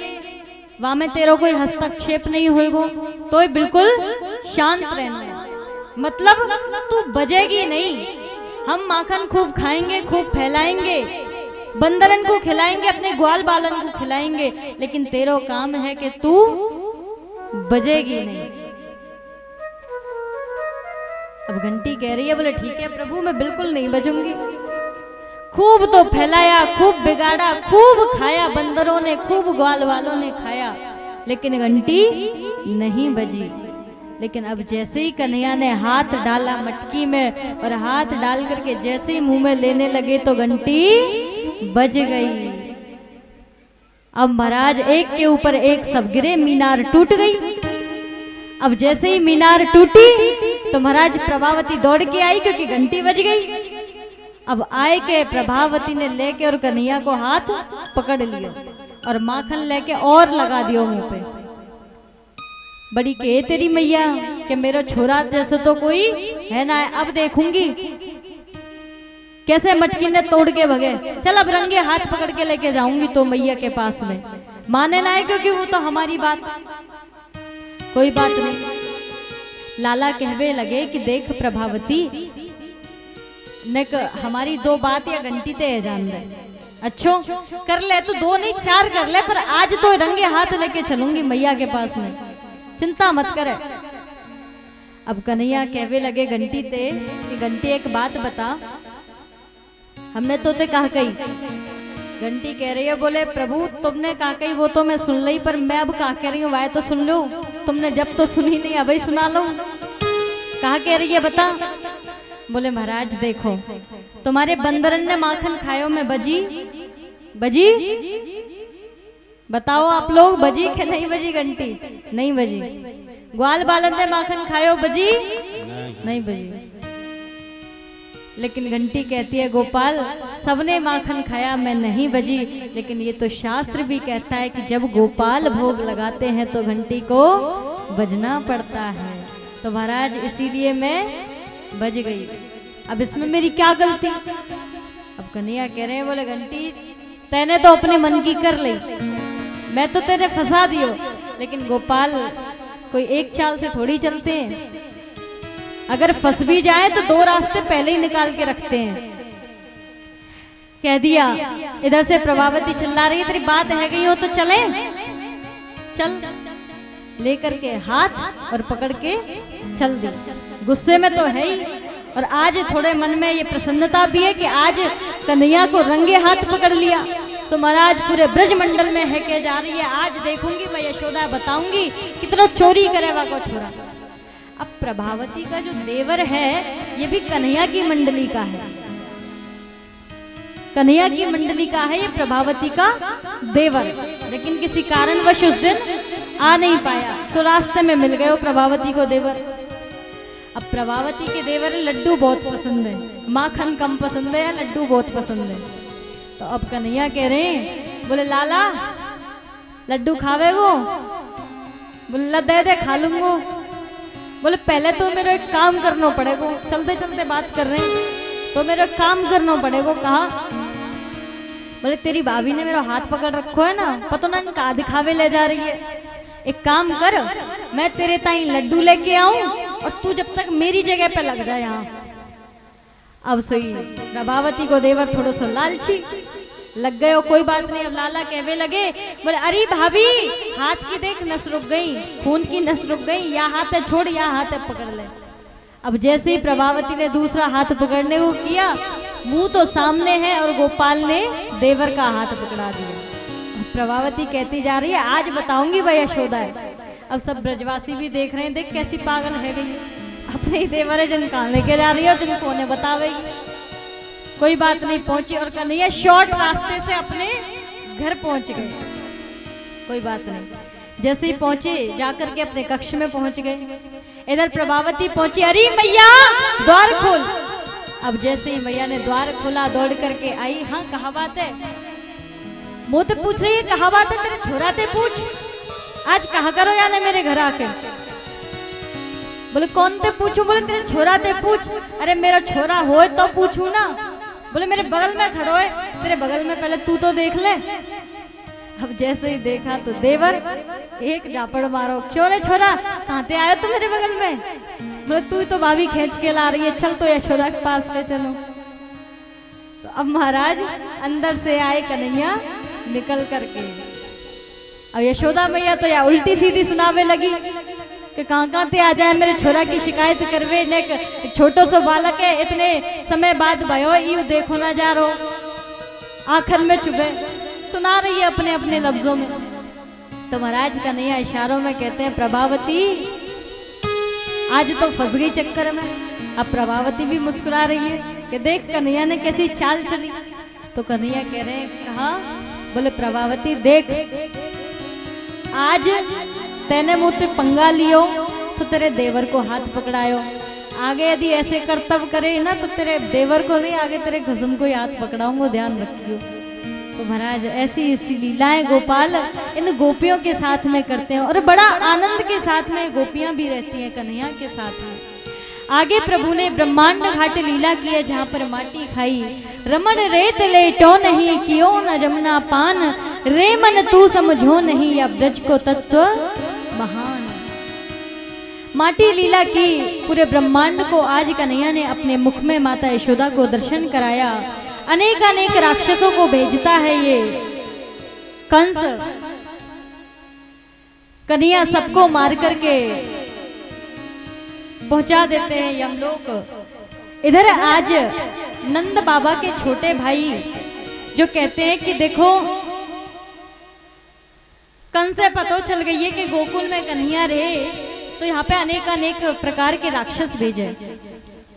वहां में तेरा कोई हस्तक्षेप नहीं होएगो, तो बिल्कुल शांत रहना है। मतलब तू बजेगी नहीं। हम माखन खूब खाएंगे, खूब फैलाएंगे, बंदरन को खिलाएंगे, अपने ग्वाल बालन को खिलाएंगे, लेकिन तेरा काम है कि तू बजेगी नहीं। अब घंटी कह रही है, बोले ठीक है प्रभु, मैं बिल्कुल नहीं बजूंगी। खूब तो फैलाया, खूब बिगाड़ा, खूब खाया, बंदरों ने खूब ग्वाल वालों ने खाया, लेकिन घंटी नहीं बजी। लेकिन अब जैसे ही कन्हैया ने हाथ डाला मटकी में और हाथ डाल करके जैसे ही मुंह में लेने लगे तो घंटी बज गई। अब महाराज एक के ऊपर एक सब गिरे, मीनार टूट गई। अब जैसे ही मीनार टूटी तो महाराज प्रभावती दौड़ के आई क्योंकि घंटी बज गई। अब आए के प्रभावती ने लेके और कन्हैया को हाथ पकड़ लिया और माखन लेके और लगा दियो मुंह पे। बड़ी के तेरी मैया कि मेरा छोरा जैसे तो कोई है ना। अब देखूंगी कैसे मटकी ने तोड़ के भगे। चल अब रंगे हाथ पकड़ के लेके जाऊंगी तो मैया के पास में। माने ना है क्योंकि वो तो हमारी बात, कोई बात नहीं। लाला कहवे लगे कि देख प्रभावती ने हमारी दो बात या घंटी ते जान रहे। अच्छो कर ले तो दो नहीं चार कर ले, पर आज तो रंगे हाथ लेके चलूंगी मैया के पास में, चिंता मत करे। अब कन्हैया कहवे लगे घंटी ते कि घंटी एक बात बता, हमने तो ते कहा कही। घंटी कह रही है, बोले प्रभु तुमने कहा कही वो तो मैं सुन ली, पर मैं अब कहा कह रही हूँ वाय तो सुन लो। तुमने जब तो सुनी नहीं अभी सुना लो। कहा कह रही है बता। बोले महाराज देखो तुम्हारे बंदरन ने माखन खायो में बजी बजी, बताओ आप लोग बजी कि नहीं बजी घंटी? नहीं बजी। ग्वाल बालन ने माखन खायो बजी नहीं बजी। लेकिन घंटी कहती है गोपाल सबने माखन खाया मैं नहीं बजी, लेकिन ये तो शास्त्र भी कहता है कि जब गोपाल भोग लगाते हैं तो घंटी को बजना पड़ता है। तो महाराज इसीलिए मैं बज गई। अब इसमें मेरी क्या गलती? अब कन्हैया कह रहे हैं, बोले घंटी तैने तो अपने मन की कर ली, मैं तो तेरे फंसा दियो, लेकिन गोपाल कोई एक चाल से थोड़ी चलते हैं। अगर फंस भी जाए तो दो रास्ते पहले ही निकाल के रखते हैं। कह दिया। इधर से प्रभावती चिल्ला रही है, तेरी बात है गई हो तो चले चल। लेकर के हाथ और पकड़ के चल दी। गुस्से में तो है ही, और आज थोड़े मन में ये प्रसन्नता भी है कि आज कन्हैया को रंगे हाथ पकड़ लिया। तो महाराज पूरे ब्रज मंडल में है के जा रही है, आज देखूंगी मैं यशोदा, बताऊंगी कितना चोरी करेगा को छोरा। अब प्रभावती का जो देवर है ये भी कन्हैया की मंडली का है, कन्हैया की मंडली का है ये प्रभावती का देवर, लेकिन किसी कारणवश उस दिन आ नहीं पाया। तो रास्ते में मिल गए वो प्रभावती को देवर। अब प्रभावती के देवर लड्डू बहुत पसंद है, माखन कम पसंद है या लड्डू बहुत पसंद है। तो अब कन्हैया कह रहे हैं, बोले लाला लड्डू खावे वो? बोले दे दे खा लूंगो। बोले पहले तो मेरे एक काम करना पड़ेगा, चलते चलते बात कर रहे हैं तो मेरे काम करना पड़ेगा। कहा? बोले तेरी भाभी ने मेरा हाथ पकड़ रखो है ना, पता ना कहा दिखावे ले जा रही है। एक काम कर, मैं तेरे ताई लड्डू लेके आऊं और तू जब तक मेरी जगह पे लग जाए यहाँ। अब सोई प्रभावती को देवर थोड़ा सा लालची लग गए, कोई बात नहीं। अब लाला कहवे लगे, बोले अरे भाभी हाथ की देख नस रुक गई, खून की नस रुक गई, या हाथ है छोड़ या हाथ है पकड़ ले। अब जैसे ही प्रभावती ने दूसरा हाथ पकड़ने को किया, मुंह तो सामने है और गोपाल ने देवर का हाथ पकड़ा दिया। प्रभावती कहती जा रही है, आज बताऊंगी भाई यशोदा है। अब सब ब्रजवासी भी देख रहे हैं, देख कैसी पागल है गई, अपने ही देवर है जिन कहाँ लेके जा रही है, जिनको ने बतावेगी। कोई बात नहीं, पहुंची और कन्हैया शॉर्ट रास्ते से अपने घर पहुंच गए। कोई बात नहीं, जैसे ही पहुंचे जाकर के अपने कक्ष में पहुंच गए। इधर प्रभावती पहुंची, अरे मैया द्वार खोल। अब जैसे ही मैया ने द्वार खोला दौड़ करके आई। हाँ कहा बात है? मुँह तो पूछ रही है, कहा बात है? तेरे छोरा ते पूछ, आज कहा करो याने मेरे घर आके। बोले कौन ते पूछू? बोले तेरे छोरा ते पूछ। अरे मेरा छोरा हो तो पूछू ना। बोले मेरे बगल में खड़ो है, तेरे बगल में पहले तू तो देख ले। अब जैसे ही देखा तो देवर एक झापड़ मारो, क्यों रे छोरा कहाँ ते आयो तू मेरे बगल में? बोले तू तो भाभी खींच के ला रही है, चल तो यशोदा के पास ले चलो। तो अब महाराज अंदर से आए कन्हैया निकल करके। अब यशोदा मैया तो या उल्टी सीधी सुनावे लगी कि कहाँ ते आ जाए मेरे छोरा की शिकायत करवे ने, छोटो सो बालक है इतने समय बाद भयो यू देखो ना जा रो। आखिर में चुभे सुना रही है अपने अपने लफ्जों में। तो महाराज कन्हैया इशारों में कहते हैं प्रभावती आज तो फंस गई चक्कर में। अब प्रभावती भी मुस्कुरा रही है कि देख कन्हैया ने कैसी चाल चली। तो कन्हैया कह रहे हैं कहा, बोले प्रभावती देख आज तेने मुझसे पंगा लियो तो तेरे देवर को हाथ पकड़ायो, आगे यदि ऐसे कर्तव्य करे ना तो तेरे देवर को नहीं आगे तेरे खसम को ही हाथ पकड़ाऊंगा, ध्यान रखियो। तो महाराज ऐसी लीलाएं गोपाल इन गोपियों के साथ में करते हैं और बड़ा आनंद के साथ में गोपियां भी रहती हैं कन्हैया के साथ में। आगे प्रभु ने ब्रह्मांड घाट लीला की है जहाँ पर माटी खाई, रमण रेत लेटो नहीं कियो न जमुना पान, रे मन तू समझो नहीं या ब्रज को तत्व महान। माटी लीला की पूरे ब्रह्मांड को आज कन्हैया ने अपने मुख में माता यशोदा को दर्शन कराया। अनेक अनेक राक्षसों को भेजता है ये कंस, कन्हैया सबको मार करके पहुंचा देते हैं यमलोक। इधर आज नंद बाबा के छोटे भाई जो कहते हैं कि देखो कंस से पता चल गई है कि गोकुल में कन्हैया रहे तो यहाँ पे अनेक अनेक प्रकार के राक्षस भेजे।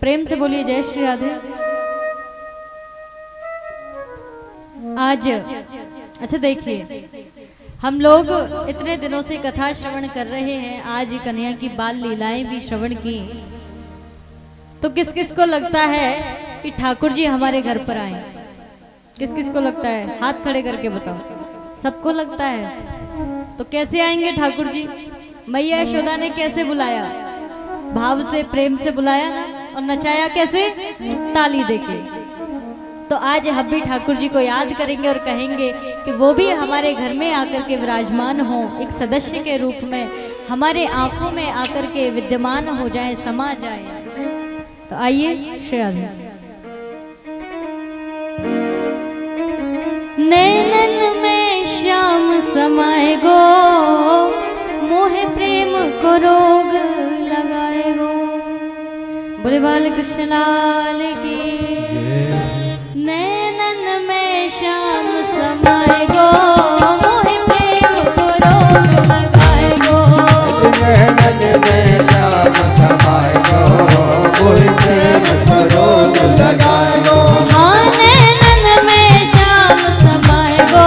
प्रेम से बोलिए जय श्री राधे। आज अच्छा देखिए हम लोग इतने दिनों से कथा श्रवण कर रहे हैं, आज कन्हैया की बाल लीलाएं भी श्रवण की, तो किस किस को लगता है कि ठाकुर जी हमारे घर पर आए? किस किस को लगता है? हाथ खड़े करके बताओ। सबको लगता है। तो कैसे आएंगे ठाकुर जी? मैया यशोदा ने कैसे बुलाया? भाव से प्रेम से बुलाया ना, और नचाया कैसे? ताली देके। तो आज हम भी ठाकुर जी को याद करेंगे और कहेंगे कि वो भी हमारे घर में आकर के विराजमान हो, एक सदस्य के रूप में हमारे आंखों में आकर के विद्यमान हो जाए, समा जाए। तो आइए श्री राधे। नैनन में श्याम समाए गो, मोहे प्रेम को रोग लगाए गो। बोले बाल कृष्ण लाल की। नैनन में श्याम समाए गो, मोहे प्रेम को रोग लगाए गो। नैनन में श्याम समाए गो, मोहे प्रेम को रोग लगाए गो। हाँ नैनन में श्याम समाए गो,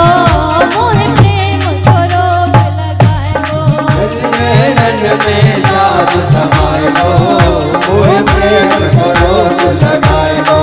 मोहे प्रेम को रोग लगाए गो। नैनन में श्याम समाए गो, मोहे प्रेम को रोग लगाए गो।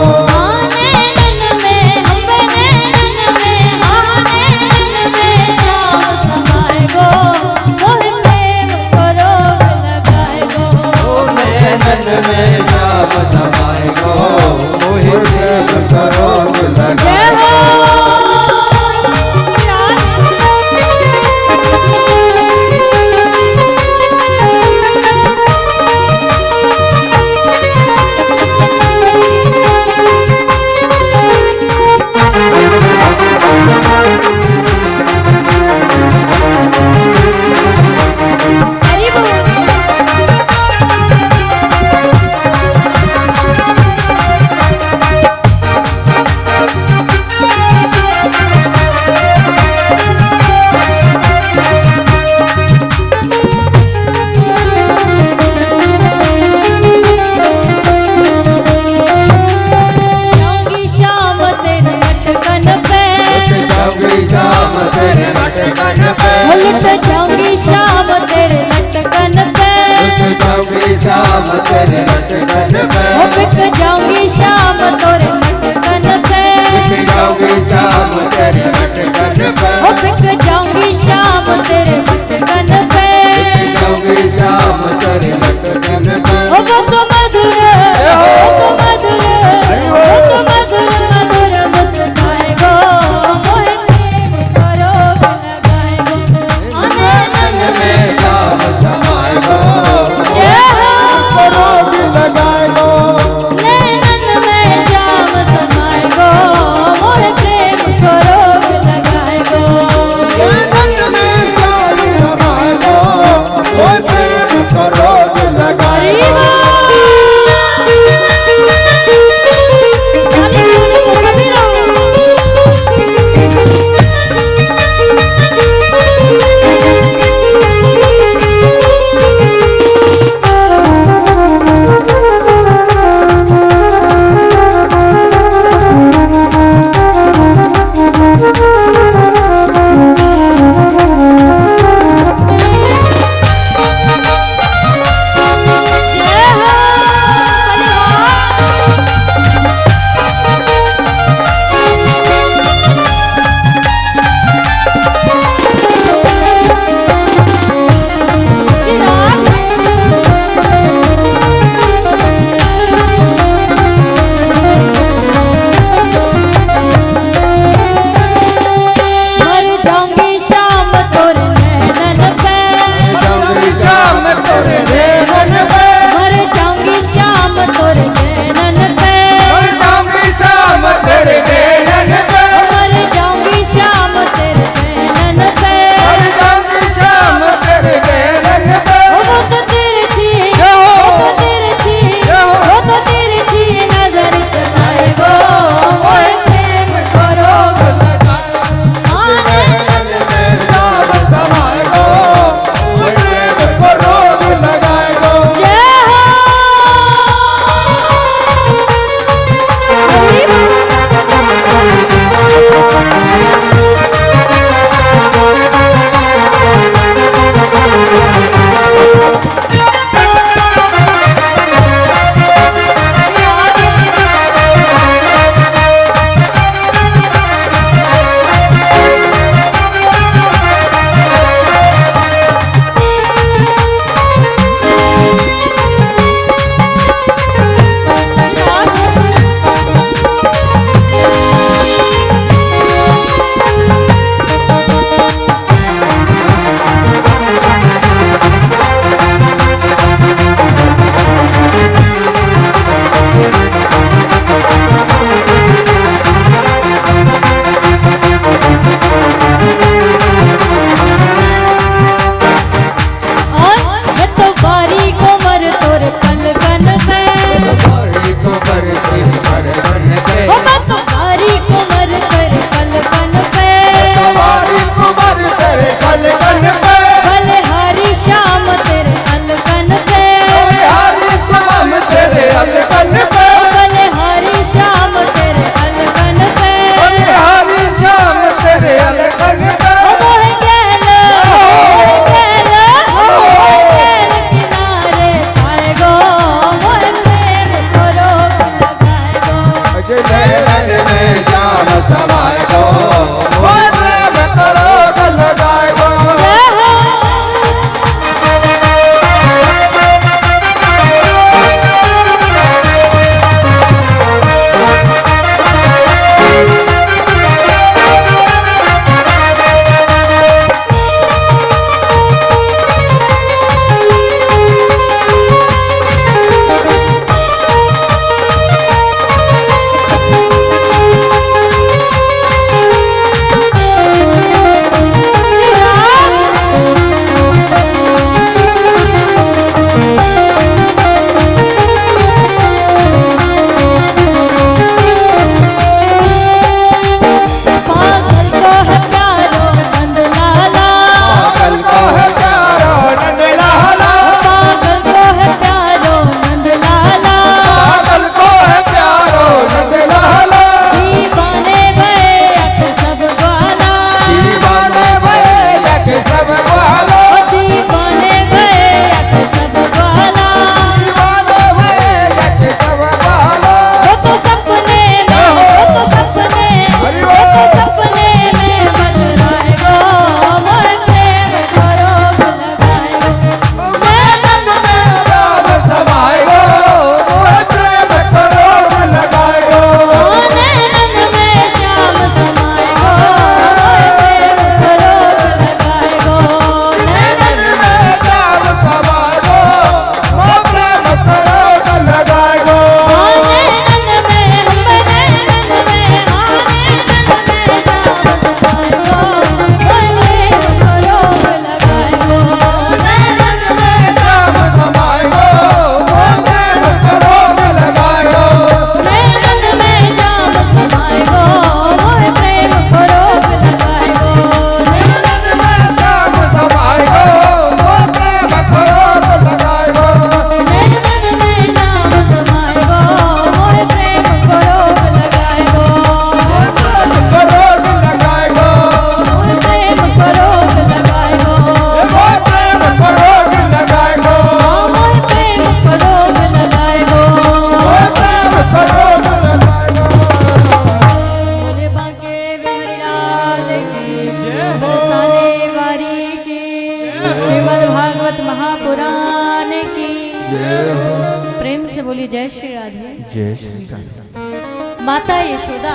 जय श्री राम। माता यशोदा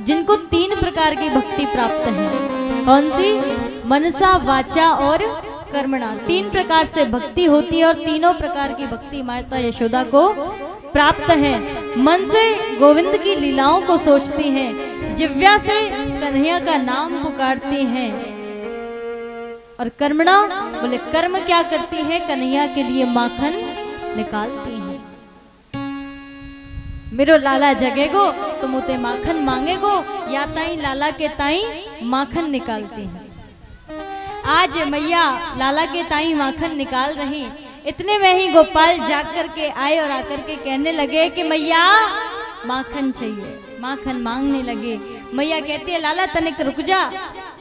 जिनको 3 प्रकार की भक्ति प्राप्त है, कौन सी? मनसा, वाचा और कर्मणा। 3 प्रकार से भक्ति होती है और तीनों प्रकार की भक्ति माता यशोदा को प्राप्त है। मन से गोविंद की लीलाओं को सोचती हैं, जिव्या से कन्हैया का नाम पुकारती हैं, और कर्मणा बोले कर्म क्या करती है? कन्हैया के लिए माखन निकालती हैं। मेरो लाला जगेगो तो मुते माखन मांगेगो, या ताई लाला के ताई माखन निकालती हैं। आज मैया लाला के ताई माखन निकाल रही, इतने में ही गोपाल जाग करके आए और आकर के कहने लगे कि मैया माखन चाहिए, माखन मांगने लगे। मैया कहती है लाला तनिक रुक जा,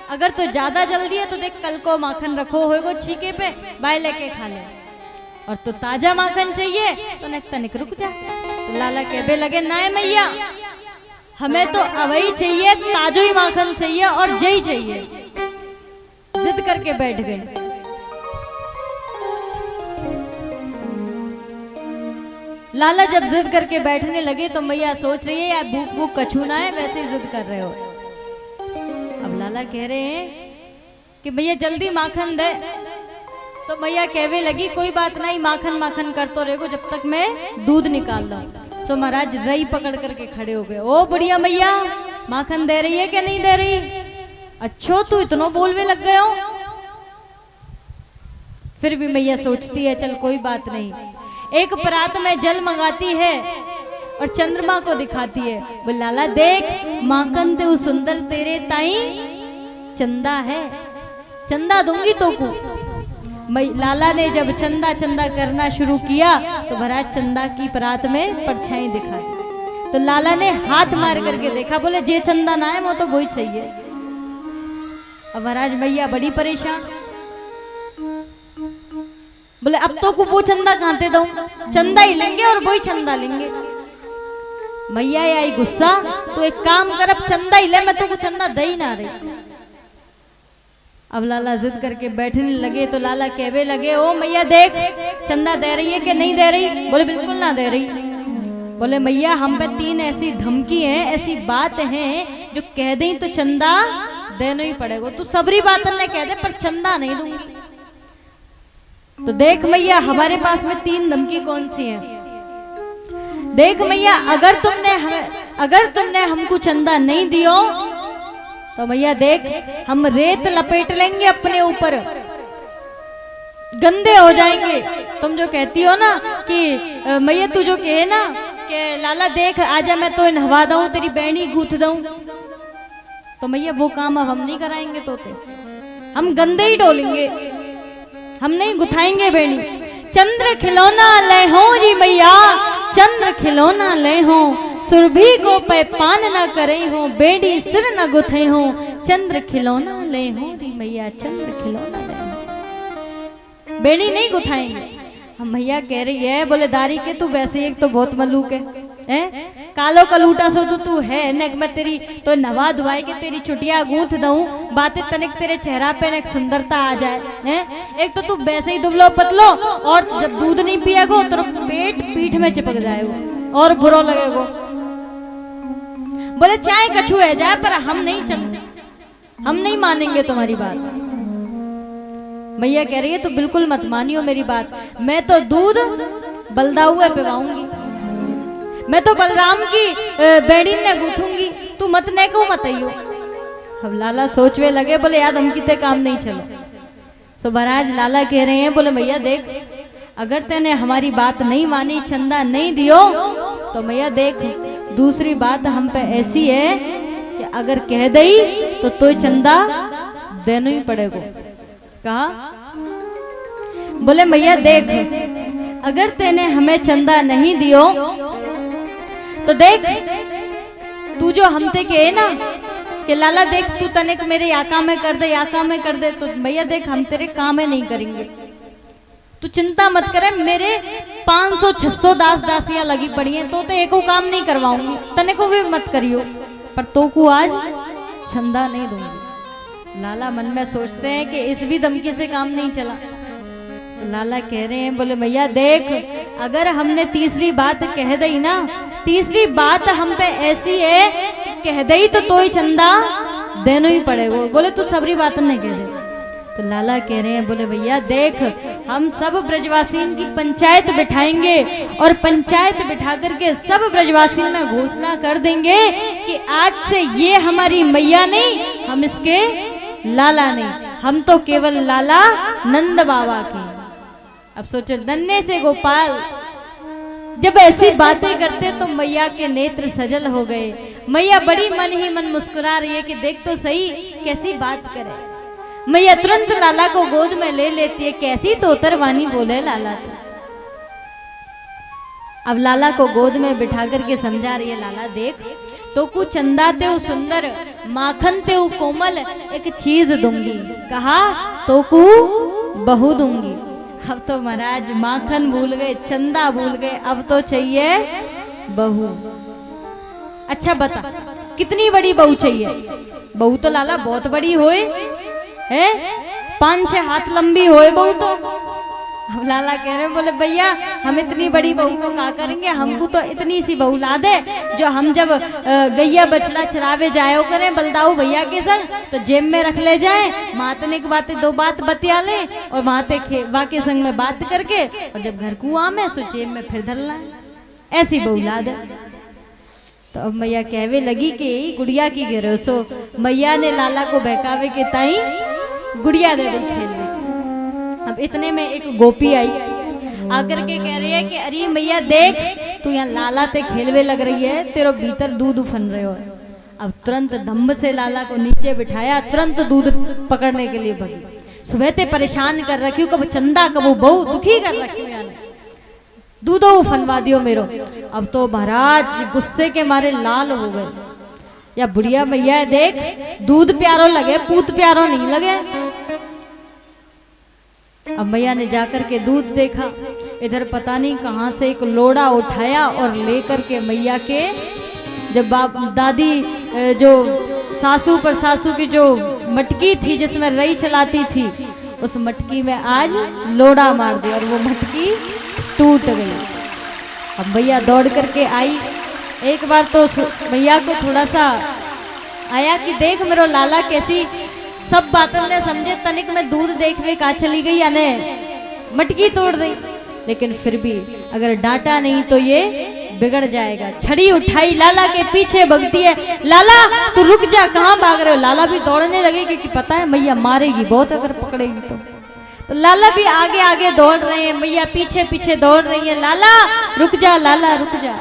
अगर तो ज्यादा जल्दी है तो देख कल को माखन रखो होएगो छीके पे, बाय लेके खा ले, और तो ताजा माखन चाहिए तो तनिक रुक जा। तो लाला कहने लगे ना मैया, हमें तो अवई चाहिए, ताजो ही माखन चाहिए और जय चाहिए। जिद करके बैठ गए। लाला जब जिद करके बैठने लगे तो मैया सोच रही है यार भूख भूख कछू ना है, वैसे ही जिद कर रहे हो। अब लाला कह रहे हैं कि भैया जल्दी माखन दे, तो मैया कहवे लगी कोई बात नहीं, माखन माखन कर तो रहेगो जब तक मैं दूध निकाल दूं। तो महाराज रई पकड़ करके खड़े हो गए। ओ बढ़िया मैया, माखन दे रही है क्या नहीं दे रही? अच्छो तू इतना बोलवे लग गए हो। फिर भी मैया सोचती है चल कोई बात नहीं। एक परात में जल मंगाती है और चंद्रमा को दिखाती है, बोल लाला देख माखन ते सुंदर तेरे ताई चंदा है, चंदा दूंगी तो को। लाला ने जब चंदा चंदा करना शुरू किया तो महाराज चंदा की परात में परछाई दिखाई। तो लाला ने हाथ मार करके देखा, बोले जे चंदा ना है वो तो वही चाहिए। अब महाराज मैया बड़ी परेशान, बोले अब तो को वो चंदा कहां से दूं, चंदा ही लेंगे और वही चंदा लेंगे। मैया आई गुस्सा, तो एक काम कर अब चंदा ही ले, मैं तो को चंदा दे ही ना रही। अब लाला जिद करके बैठने लगे तो लाला कहवे लगे ओ मैया देख चंदा दे रही है कि नहीं दे रही? बोले बिल्कुल ना दे रही। बोले मैया हम पे 3 ऐसी धमकी है, ऐसी बात है जो कह दें तो चंदा देना ही पड़ेगा। तू सबरी बात ने कह दे पर चंदा नहीं दूंगी। तो देख मैया हमारे पास में 3 धमकी कौन सी है। देख मैया अगर तुमने हमको चंदा नहीं दियो तो मैया देख हम रेत लपेट लेंगे अपने ऊपर, गंदे हो जाएंगे। तुम जो कहती हो ना कि मैया तू जो कहे ना कि लाला देख आजा मैं तो नहवा दूं, तेरी बैणी गूंथ दूं, तो मैया वो काम अब हम नहीं कराएंगे, तोते हम गंदे ही डोलेंगे, हम नहीं गुथाएंगे बेणी। चंद्र खिलौना ले हो री मैया, चंद्र खिलौना ले हो, सुरभि को पैपान न करे हो, बेड़ी सिर न गुथे हो, चंद्र खिलौना ले हो री मैया, चंद्र खिलौना ले हो। बेड़ी नहीं गुथाएंगे। हम मैया कह रही है बोले दारी के तू वैसे एक तो बहुत मलूक है, कालो कलूटा सो तू है नेक मैं तेरी तो नवा दुआई के तेरी चुटिया गूंथ दूं, बातें तनिक तेरे चेहरा पे एक सुंदरता आ जाए हैं। एक तो तू वैसे ही दुबलो पतलो और जब दूध नहीं पिएगो तो पेट पीठ में चिपक जाएगो और बुरा लगेगो। बोले चाहे कछु है जाए पर हम नहीं मानेंगे तुम्हारी बात। मैया कह रही है तो बिल्कुल मत मानियो मेरी बात, मैं तो दूध बलदा हुए पिवाऊंगी, मैं तो बलराम की बेड़ी ने गूंथूंगी, तू मत ने को मत आइयो। अब लाला सोचवे लगे बोले याद हम कितने काम नहीं चलो। सो महाराज लाला कह रहे हैं बोले मैया देख अगर तेने हमारी बात नहीं मानी, चंदा नहीं दियो तो मैया देख दूसरी बात हम पे ऐसी है कि अगर कह दई तो तू चंदा देना ही पड़ेगा। कहा बोले मैया देख अगर तेने हमें चंदा नहीं दियो तो देख तू जो हमते कहे ना कि लाला देख तू तनिक मेरे या काम में कर दे, या काम में कर दे, तो भैया देख हम तेरे काम में नहीं करेंगे, तू चिंता मत करे। मेरे 500-600 दास दासियां लगी पड़ी हैं तो एको काम नहीं करवाऊंगी, तने को भी मत करियो, पर तो को आज चंदा नहीं दूंगी। लाला मन में सोचते हैं कि इस भी धमकी से काम नहीं चला। लाला कह रहे हैं, बोले मैया देख, अगर हमने तीसरी बात कह दी ना, तीसरी बात हम पे ऐसी है कि कह दी तो ही चंदा देना ही पड़ेगा। बोले तू सबरी बात नहीं कह दे। तो लाला कह रहे हैं, बोले भैया देख, हम सब ब्रजवासीन की पंचायत बिठाएंगे और पंचायत बिठा करके सब ब्रजवासीन में घोषणा कर देंगे कि आज से ये हमारी मैया नहीं, हम इसके लाला नहीं, हम तो केवल लाला नंद बाबा के। अब सोचो, नन्हे से गोपाल जब ऐसी बातें करते तो मैया के नेत्र सजल हो गए। मैया बड़ी मन ही मन मुस्कुरा रही है कि देख तो सही कैसी बात करे। मैया तुरंत लाला को गोद में ले लेती है, कैसी तोतरवानी बोले लाला तो। अब लाला को गोद में बिठा करके समझा रही है, लाला देख, तो कु चंदा ते सुंदर, माखन ते कोमल एक चीज दूंगी। कहा तो कु बहू दूंगी। अब तो महाराज माखन भूल गए, चंदा भूल गए, अब तो चाहिए बहू। अच्छा बता, कितनी बड़ी बहू चाहिए? बहू तो लाला बहुत बड़ी होए है, 5-6 हाथ लंबी होए बहू तो। अब लाला कह रहे, बोले भैया हम इतनी बड़ी बहू को क्या करेंगे, हमको तो इतनी सी बहू ला दे जो हम जब गैया बछड़ा चरावे जायो करें बलदाऊ भैया के संग, तो जेब में रख ले जाए, मातने की बातें 2 बात बतिया ले और माते बा के संग में बात करके, और जब घर कुआं में सो जेब में फिर धर लाए, ऐसी बहू ला दे। तो अब मैया कहवे लगी कि गुड़िया की गिरो। सो मैया ने लाला को बहकावे के ताई गुड़िया दे दी खेलने। अब इतने में एक गोपी आई, आकर के कह रही है कि अरे मैया देख, तू यहाँ लाला ते खेलवे लग रही है, तेरे भीतर दूध उफन रहे हो। अब तुरंत धम्म से लाला को नीचे बिठाया, तुरंत दूध पकड़ने के लिए भगी। सुबह ते परेशान कर रखी हूँ, कब चंदा कब बहू दुखी कर रखी हूँ, दूधो उफनवा दियो मेरो। अब तो महाराज गुस्से के मारे लाल हो गए। या बुढ़िया मैया देख, दूध प्यारो लगे, पूत प्यारो नहीं लगे। अब मैया ने जाकर के दूध देखा, इधर पता नहीं कहां से एक लोड़ा उठाया और लेकर के मैया के, जब बाप दादी जो सासू पर सासू की जो मटकी थी जिसमें रई चलाती थी, उस मटकी में आज लोड़ा मार दिया और वो मटकी टूट गई। अब मैया दौड़ करके आई। एक बार तो मैया को थोड़ा सा आया कि देख मेरो लाला कैसी सब बातों ने समझे, तनिक में दूध देखने का चली गई याने मटकी तोड़ दी। लेकिन फिर भी अगर डांटा नहीं तो ये बिगड़ जाएगा। छड़ी उठाई, लाला के पीछे भगती है, लाला तू रुक जा, कहाँ भाग रहे हो। लाला भी दौड़ने लगे क्योंकि पता है मैया मारेगी बहुत अगर पकड़ेगी तो लाला भी आगे आगे दौड़ रहे हैं, मैया पीछे पीछे दौड़ रही है, लाला रुक जा, लाला रुक जा।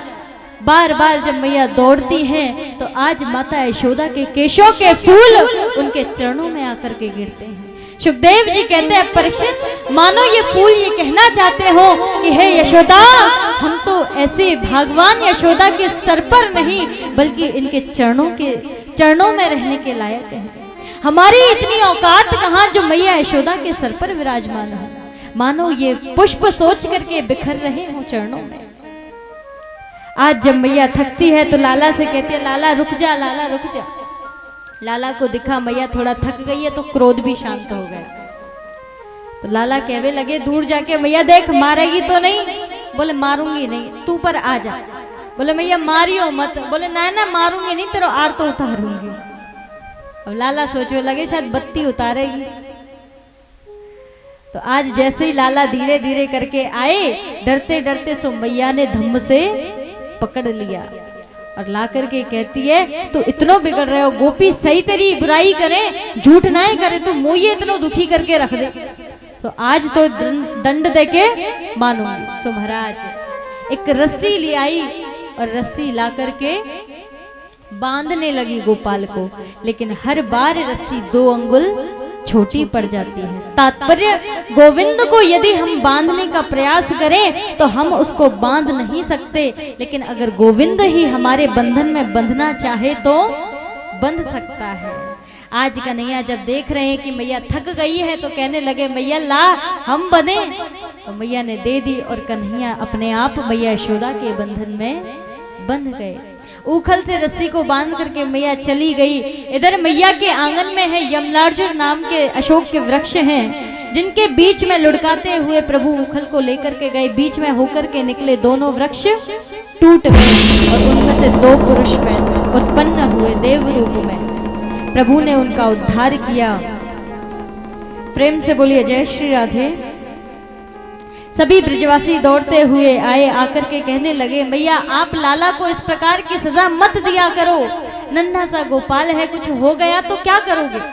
बार बार जब मैया दौड़ती हैं तो आज माता यशोदा के केशों के फूल उनके चरणों में आकर के गिरते हैं। सुखदेव जी कहते हैं, परीक्षित मानो ये फूल ये कहना चाहते हो कि हे यशोदा, हम तो ऐसे भगवान यशोदा के सर पर नहीं बल्कि इनके चरणों में रहने के लायक हैं। हमारी इतनी औकात कहाँ जो मैया यशोदा के सर पर विराजमान हो। मानो ये पुष्प सोच करके बिखर रहे हो चरणों में। आज जब मैया थकती है तो लाला से कहती है, लाला रुक जा, लाला रुक जा। लाला को दिखा मैया थोड़ा थक गई है तो क्रोध भी शांत हो गया। तो लाला कहवे लगे दूर जाके, मैया देख मारेगी तो नहीं? बोले मारूंगी नहीं, तू पर आ जा। बोले मैया मारियो मत। बोले ना ना मारूंगी नहीं, तेरा आर तो उतारूंगी। अब लाला सोचने लगे शायद बत्ती उतारेगी। तो आज जैसे ही लाला धीरे धीरे करके आए, डरते डरते सो मैया ने धम्म से पकड़ लिया और ला करके कहती है, तू इतना बिगड़ रहे हो, गोपी सही तेरी बुराई करे, झूठ ना ही करे, तू मोये इतना दुखी करके रख दे तो आज तो दंड दे के मानूंगी। सो महाराज एक रस्सी ले आई और रस्सी ला करके बांधने लगी गोपाल को, लेकिन हर बार रस्सी 2 अंगुल छोटी पड़ जाती है। तात्पर्य, गोविंद को यदि हम बांधने का प्रयास करें तो हम उसको बांध नहीं सकते, लेकिन अगर गोविंद ही हमारे बंधन में बंधना चाहे तो बंध सकता है। आज कन्हैया जब देख रहे हैं कि मैया थक गई है तो कहने लगे, मैया ला हम बंधे। तो मैया ने दे दी और कन्हैया अपने आप मैया यशोदा के बंधन में बंध गए। उखल से रस्सी को बांध करके मैया चली गई। इधर मैया के आंगन में है यमलार्जुन नाम के अशोक के वृक्ष हैं, जिनके बीच में लुढ़काते हुए प्रभु उखल को लेकर के गए, बीच में होकर के निकले दोनों वृक्ष टूट गए और उनमें से दो पुरुष उत्पन्न हुए देव रूप में। प्रभु ने उनका उद्धार किया। प्रेम से बोलिए जय श्री राधे। सभी ब्रजवासी दौड़ते हुए आए, आकर के कहने लगे, मैया आप लाला को इस प्रकार की सजा मत दिया करो, नन्हा सा गोपाल है, कुछ हो गया तो क्या करोगे।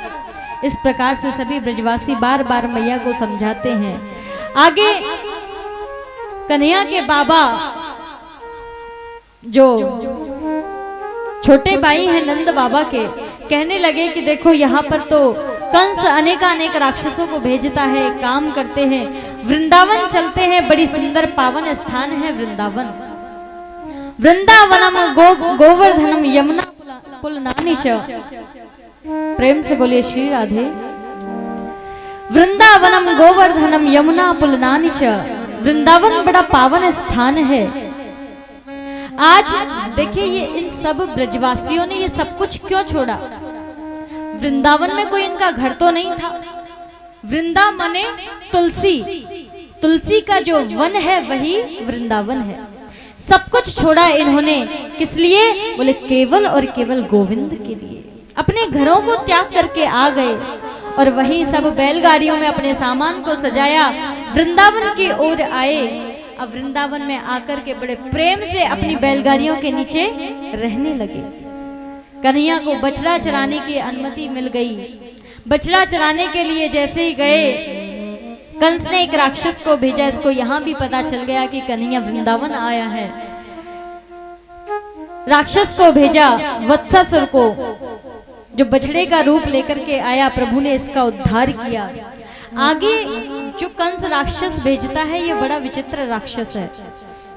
इस प्रकार से सभी ब्रजवासी बार बार मैया को समझाते हैं। आगे कन्हैया के बाबा जो छोटे भाई हैं नंद बाबा के, कहने लगे कि देखो यहाँ पर तो कंस अनेकानेक राक्षसों को भेजता है, काम करते हैं, वृंदावन चलते हैं, बड़ी सुंदर पावन स्थान है वृंदावन। वृंदावनम गोवर्धनम यमुना पुलनानि च। प्रेम से बोलिए श्री राधे। वृंदावनम गोवर्धनम यमुना पुलनानि च। वृंदावन बड़ा पावन स्थान है। आज देखिए ये इन सब ब्रजवासियों ने ये सब कुछ क्यों छोड़ा। वृंदावन में कोई इनका घर तो नहीं था। वृंदा माने तुलसी, तुलसी का जो वन है वही वृंदावन है। सब कुछ छोड़ा इन्होंने, किस लिए? बोले केवल और केवल गोविंद के लिए। अपने घरों को त्याग करके आ गए और वहीं सब बैलगाड़ियों में अपने सामान को सजाया, वृंदावन की ओर आए। अब वृंदावन में आकर के बड़े प्रेम से अपनी बैलगाड़ियों के नीचे रहने लगे। कन्हैया को बछड़ा चराने की अनुमति मिल गई। बछड़ा चराने के लिए जैसे ही गए, कंस ने एक राक्षस को भेजा। इसको यहाँ भी पता चल गया कि कन्हैया वृंदावन आया है। राक्षस को भेजा, वत्सासुर को, जो बछड़े का रूप लेकर के आया। प्रभु ने इसका उद्धार किया। आगे जो कंस राक्षस भेजता है, ये बड़ा विचित्र राक्षस है,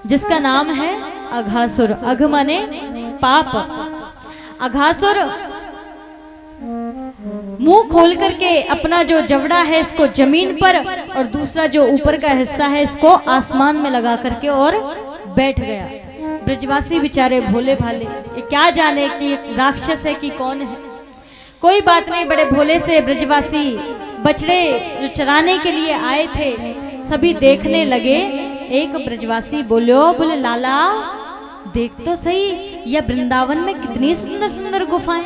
जिसका नाम है अघासुर। अघ माने पाप। अघासुर मुंह खोल करके अपना जो जबड़ा है इसको जमीन पर और दूसरा जो ऊपर का हिस्सा है इसको आसमान में लगा करके और बैठ गया। ब्रजवासी बेचारे भोले भाले, ये क्या जाने कि राक्षस है कि कौन है। कोई बात नहीं, बड़े भोले से ब्रजवासी बछड़े जो चराने के लिए आए थे सभी देखने लगे। एक ब्रजवासी बोले लाला देख तो सही, यह वृंदावन में कितनी सुंदर सुंदर गुफाएं।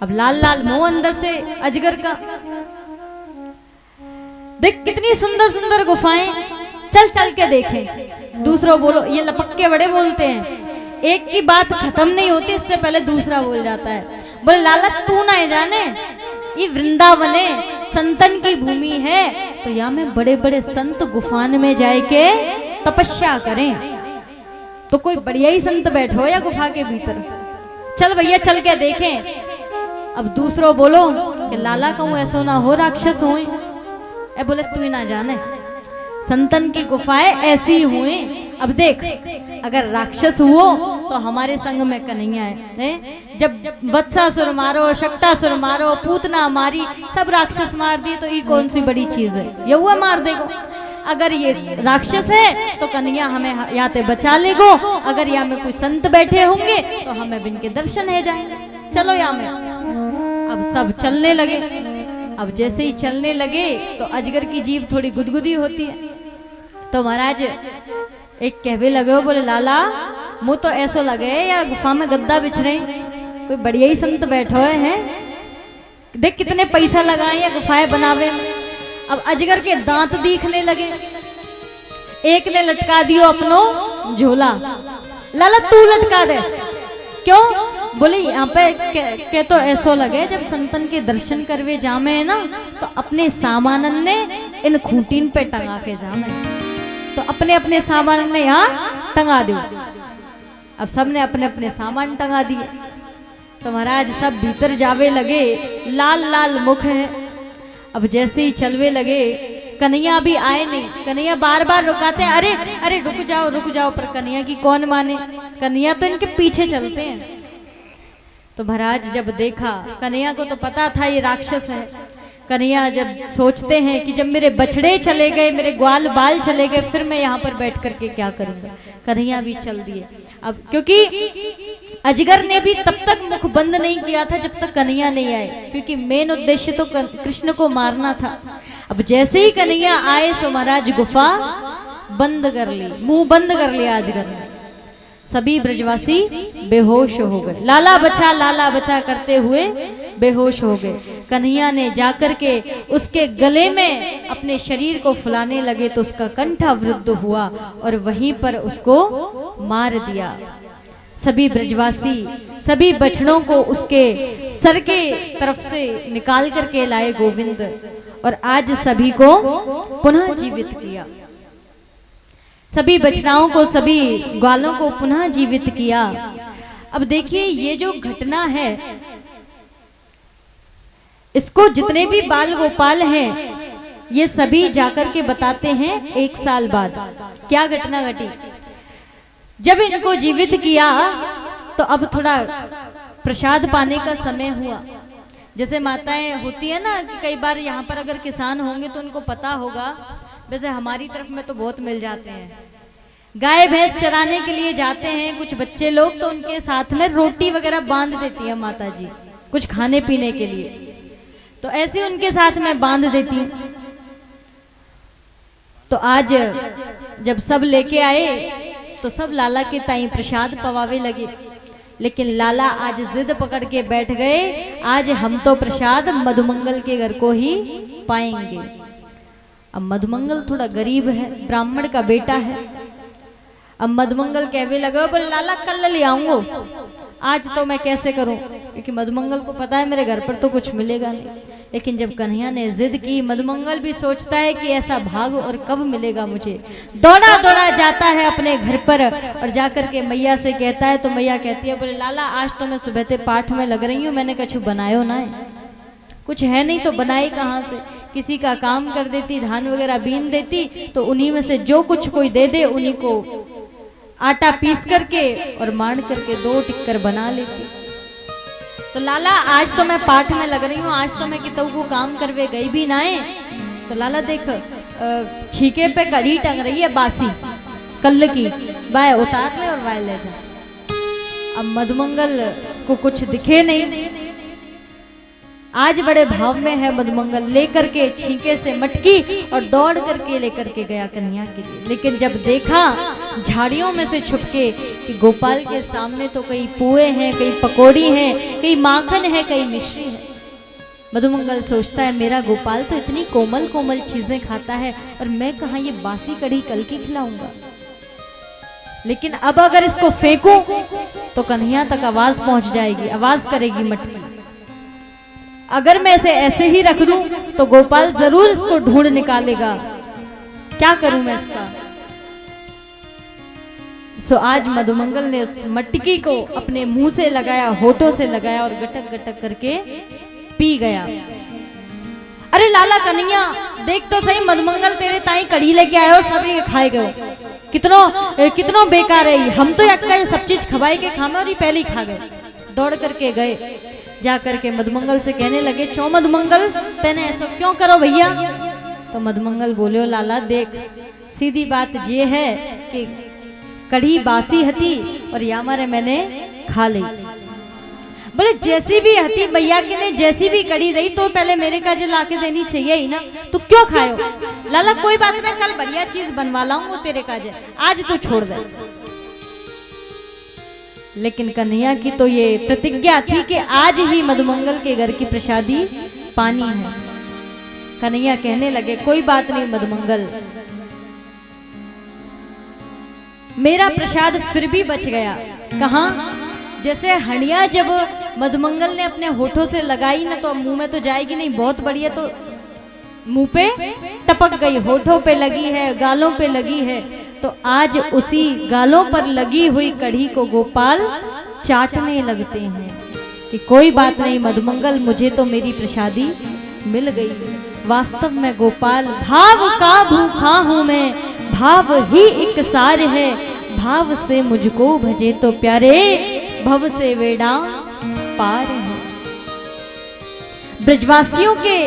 अब लाल लाल मुंह अंदर से अजगर का, देख कितनी सुंदर सुंदर गुफाएं, चल चल के देखें। दूसरों बोलो, ये लपक के बड़े बोलते हैं, एक की बात खत्म नहीं होती इससे पहले दूसरा बोल जाता है। बोले लाला तू ना जाने, ये वृंदावन है, संतन की भूमि है, तो यहाँ में बड़े बड़े संत गुफान में जाए के तपस्या करें। तो कोई बढ़िया ही संत बैठो या गुफा के भीतर, चल भैया चल के देखें। अब दूसरों बोलो कि लाला कहूँ ऐसो ना हो राक्षस हुए। ए बोले तू ही ना जाने, संतन की गुफाएं ऐसी हुए। अब देख, अगर राक्षस हुओ तो हमारे संग में कन्हैया है। जब वत्सासुर मारो, शक्तासुर मारो, पूतना मारी, सब राक्षस मार दिए, तो ये कौन सी बड़ी चीज है, ये हुआ मार देगो। अगर ये राक्षस है तो कन्हैया हमें याते बचा लेगो। अगर यहाँ में कोई संत बैठे होंगे तो हमें बिन के दर्शन है जाएंगे। चलो यहाँ में। अब सब चलने लगे। अब जैसे ही चलने लगे तो अजगर की जीभ थोड़ी गुदगुदी होती है। तो महाराज एक कहवे लगे, बोले लाला मुँह तो ऐसो लगे या गुफा में गद्दा बिछ रहे, कोई बढ़िया ही संत बैठो है, देख कितने पैसा लगाए या गुफाएं बनावे। अब अजगर के दांत दिखने लगे। एक ने लटका दियो अपनो झोला, लाला तू लटका दे। क्यों? बोले यहाँ पे के तो ऐसो लगे जब संतन के दर्शन करवे जामे है ना, तो अपने सामानन ने इन खूंटीन पे टंगा के जामे, तो अपने अपने सामान ने यहाँ टंगा दो। अब सबने अपने अपने सामान टंगा दिए। तो महाराज सब भीतर जावे लगे, लाल लाल मुख है। अब जैसे ही चलवे लगे, कन्हैया भी आए नहीं। कन्हैया बार बार रुकाते हैं, अरे अरे रुक जाओ, पर कन्हैया की कौन माने, कन्हैया तो इनके पीछे चलते हैं। तो महाराज जब देखा, कन्हैया को तो पता था ये राक्षस है। कन्हैया जब सोचते हैं कि जब मेरे बछड़े चले गए, मेरे ग्वाल बाल चले गए, फिर मैं यहाँ पर बैठ करके क्या करूँगा। कन्हैया भी चल दिए। अब क्योंकि अजगर ने भी तब तक मुख बंद नहीं किया था जब तक कन्हैया नहीं आए, क्योंकि मेन उद्देश्य तो कृष्ण को मारना था। अब जैसे ही कन्हैया आए सो महाराज गुफा बंद कर ली, मुंह बंद कर लिया अजगर ने। सभी ब्रजवासी बेहोश हो गए, लाला बचा करते हुए बेहोश हो गए। कन्हैया ने जाकर के उसके गले में अपने शरीर को फुलाने लगे तो उसका कंठ अवरुद्ध हुआ और वहीं पर उसको मार दिया। सभी ब्रजवासी सभी बछड़ों को उसके सर के तरफ से निकाल करके लाए गोविंद, और आज सभी को पुनः जीवित किया। सभी बछड़ाओं को, सभी ग्वालों को पुनः जीवित किया। अब देखिए ये जो घटना है, इसको जितने भी बाल गोपाल हैं ये सभी जाकर के बताते हैं 1 साल बाद क्या घटना घटी। जब इनको जीवित किया तो अब थोड़ा प्रसाद पाने का समय हुआ। जैसे माताएं होती है ना कि कई बार यहाँ पर अगर किसान होंगे तो उनको पता होगा, वैसे हमारी तरफ में तो बहुत मिल जाते हैं। गाय भैंस चराने के लिए जाते हैं कुछ बच्चे लोग, तो उनके साथ में रोटी वगैरह बांध देती है माता जी कुछ खाने पीने के लिए, तो ऐसे उनके साथ में बांध देती। तो आज जब सब लेके आए तो सब लाला के ताई प्रसाद पवावे लगे, लेकिन लाला आज जिद पकड़ के बैठ गए, आज हम तो प्रसाद मधुमंगल के घर को ही पाएंगे। अब मधुमंगल थोड़ा गरीब है, ब्राह्मण का बेटा है। अब मधुमंगल कहवे लगा, बोले लाला कल ले आऊंगो, आज तो मैं कैसे करूं, क्योंकि मधुमंगल को पता है मेरे घर पर तो कुछ मिलेगा नहीं। लेकिन जब कन्हैया ने जिद की, मधुमंगल भी सोचता है कि ऐसा भाग और कब मिलेगा मुझे। दौड़ा दौड़ा जाता है अपने घर पर और जाकर के मैया से कहता है, तो मैया कहती है, बोले लाला आज तो मैं सुबह से पाठ में लग रही हूँ, मैंने कछु बनायो ना है, कुछ है नहीं तो बनाई कहाँ से। किसी का काम कर देती, धान वगैरह बीन देती, तो उन्हीं में से जो कुछ कोई दे दे उन्हीं को आटा पीस करके और मांड करके 2 टिक्कर बना लेती। तो लाला आज तो मैं पाठ में लग रही हूँ, आज तो मैं कितों को काम करवे गई भी ना है। तो लाला देख छीके पे कढ़ी टंग रही है बासी कल की, वाय उतार ले और वाय ले जा। अब मधुमंगल को कुछ दिखे नहीं, आज बड़े भाव में है मधुमंगल, लेकर के छींके से मटकी और दौड़ करके लेकर के गया कन्हैया के लिए। लेकिन जब देखा झाड़ियों में से छुपके कि गोपाल के सामने तो कई पुए हैं, कई पकौड़ी हैं, कई माखन है, कई मिश्री है। मधुमंगल सोचता है मेरा गोपाल तो इतनी कोमल कोमल चीजें खाता है और मैं कहाँ ये बासी कढ़ी कल की खिलाऊंगा। लेकिन अब अगर इसको फेंकूं तो कन्हैया तक आवाज पहुंच जाएगी, आवाज करेगी मटकी। अगर मैं इसे ऐसे ही रख दूं तो गोपाल जरूर इसको ढूंढ निकालेगा, क्या करूं मैं इसका। सो आज मधुमंगल ने उस मटकी को अपने मुंह से लगाया, होठों से लगाया और गटक गटक करके पी गया। अरे लाला कन्हैया देख तो सही, मधुमंगल तेरे ताई कढ़ी लेके आए और सभी खाए गए, कितनो बेकार है। हम तो यक्का सब चीज खवाए के खामे और ये पहले ही खा गए। दौड़ करके गए, जा करके मधुमंगल से कहने लगे, चो मधुमंगल तेने ऐसा क्यों करो भैया। तो मधुमंगल बोले, लाला देख सीधी बात ये है कि कढ़ी बासी हती और या मारे मैंने खा ली। बोले जैसी भी हती भैया के ने जैसी भी कढ़ी रही तो पहले मेरे का ला के देनी चाहिए ही ना, तू क्यों खायो। लाला कोई बात नहीं, कल बढ़िया चीज बनवा लाऊंगा तेरे काजे, आज तू छोड़ दे। लेकिन कन्हैया की तो ये प्रतिज्ञा थी कि आज ही मधुमंगल के घर की प्रसादी पानी है। कन्हैया कहने लगे, कोई बात नहीं मधुमंगल, मेरा प्रसाद फिर भी बच गया। कहाँ? जैसे हंडिया जब मधुमंगल ने अपने होठों से लगाई ना तो मुंह में तो जाएगी नहीं, बहुत बढ़िया, तो मुंह पे टपक गई, होठों पे लगी है, गालों पे लगी है। तो आज उसी गालों पर लगी हुई कढ़ी को गोपाल चाटने लगते हैं कि कोई बात नहीं मधुमंगल, मुझे तो मेरी प्रसादी मिल गई। वास्तव में गोपाल भाव का भूखा हूं मैं, भाव ही एक सार है, भाव से मुझको भजे तो प्यारे, भव से वेड़ा पार है। ब्रजवासियों के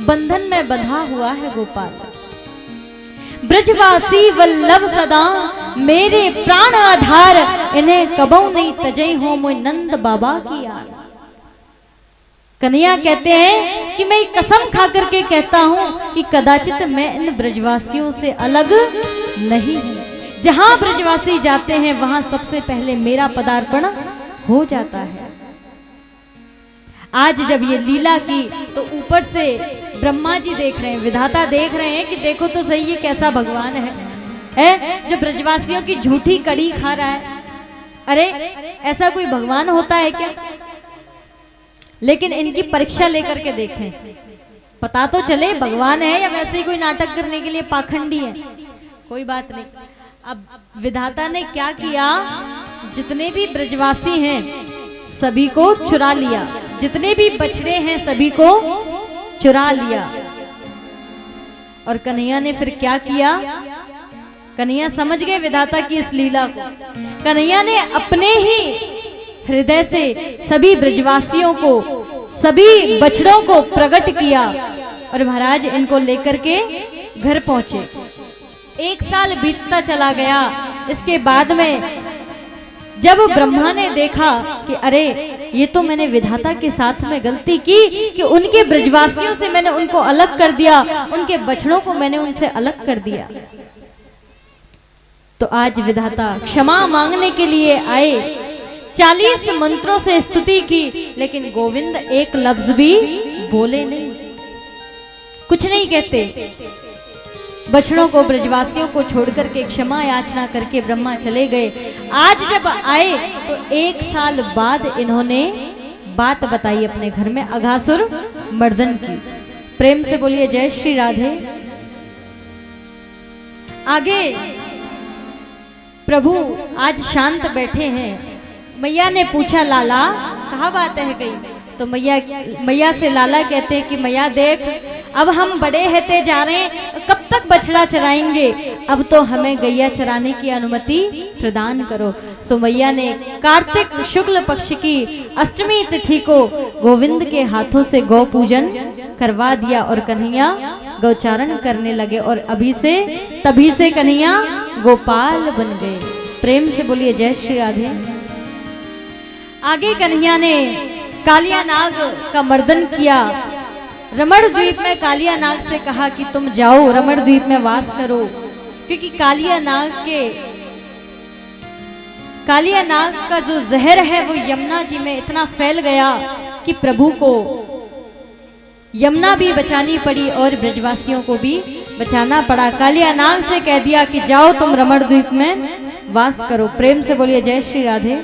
बंधन में बंधा हुआ है गोपाल, ब्रजवासी वल्लभ सदा मेरे प्राण आधार, इन्हें कबहू नहीं तजई हो मोय नंद बाबा की याद। कन्हैया कहते हैं कि मैं कसम खा करके कहता हूं कि कदाचित मैं इन ब्रजवासियों से अलग नहीं हूं। जहां ब्रजवासी जाते हैं वहां सबसे पहले मेरा पदार्पण हो जाता है। आज जब ये लीला की तो ऊपर से ब्रह्मा जी देख रहे हैं, विधाता देख रहे हैं कि देखो तो सही ये कैसा भगवान है जो ब्रजवासियों की झूठी कड़ी खा रहा है। अरे ऐसा कोई भगवान होता है क्या? लेकिन इनकी परीक्षा लेकर के देखें, पता तो चले भगवान है या वैसे ही कोई नाटक करने के लिए पाखंडी है। कोई बात नहीं। अब विधाता ने क्या किया, जितने भी ब्रजवासी हैं सभी को चुरा लिया, जितने भी बछड़े हैं सभी को चुरा लिया। और कन्हैया ने फिर क्या किया, कन्हैया समझ गए विधाता की इस लीला को। कन्हैया ने अपने ही हृदय से सभी ब्रजवासियों को, सभी बछड़ों को प्रकट किया और महाराज इनको लेकर के घर पहुंचे। 1 साल बीतता चला गया। इसके बाद में जब ब्रह्मा ने देखा कि अरे ये तो मैंने विधाता के साथ में गलती की कि उनके ब्रजवासियों से मैंने उनको अलग कर दिया, उनके बछड़ों को मैंने उनसे अलग कर दिया। तो आज विधाता क्षमा मांगने के लिए आए। 40 मंत्रों से स्तुति की, लेकिन गोविंद एक लफ्ज भी बोले नहीं, कुछ नहीं कहते। बछड़ों को, ब्रजवासियों को छोड़कर के क्षमा याचना करके ब्रह्मा चले गए। आज जब आए तो 1 साल बाद इन्होंने बात बताई अपने घर में अघासुर मर्दन की। प्रेम से बोलिए जय श्री राधे। आगे प्रभु आज शांत बैठे हैं। मैया ने पूछा लाला कहाँ बात है गई? तो मैया से लाला कहते हैं कि मैया देख, अब हम बड़े होते जा रहे हैं, कब तक बछड़ा चराएंगे? अब तो हमें गैया चराने की अनुमति प्रदान करो। सो मैया ने कार्तिक शुक्ल पक्ष की अष्टमी तिथि को गोविंद के हाथों से गौ पूजन करवा दिया और कन्हैया गौचारण करने लगे। और तभी से कन्हैया गोपाल बन गए। प्रेम से बोलिए जय श्री राधे। आगे कन्हैया ने कालिया नाग का मर्दन किया। रमण द्वीप में कालिया नाग से कहा कि तुम जाओ रमण द्वीप में वास करो, क्योंकि कालिया नाग का जो जहर है वो यमुना जी में इतना फैल गया कि प्रभु को यमुना भी बचानी पड़ी और ब्रजवासियों को भी बचाना पड़ा। कालिया नाग से कह दिया कि जाओ तुम रमण द्वीप में वास करो। प्रेम से बोलिए जय श्री राधे।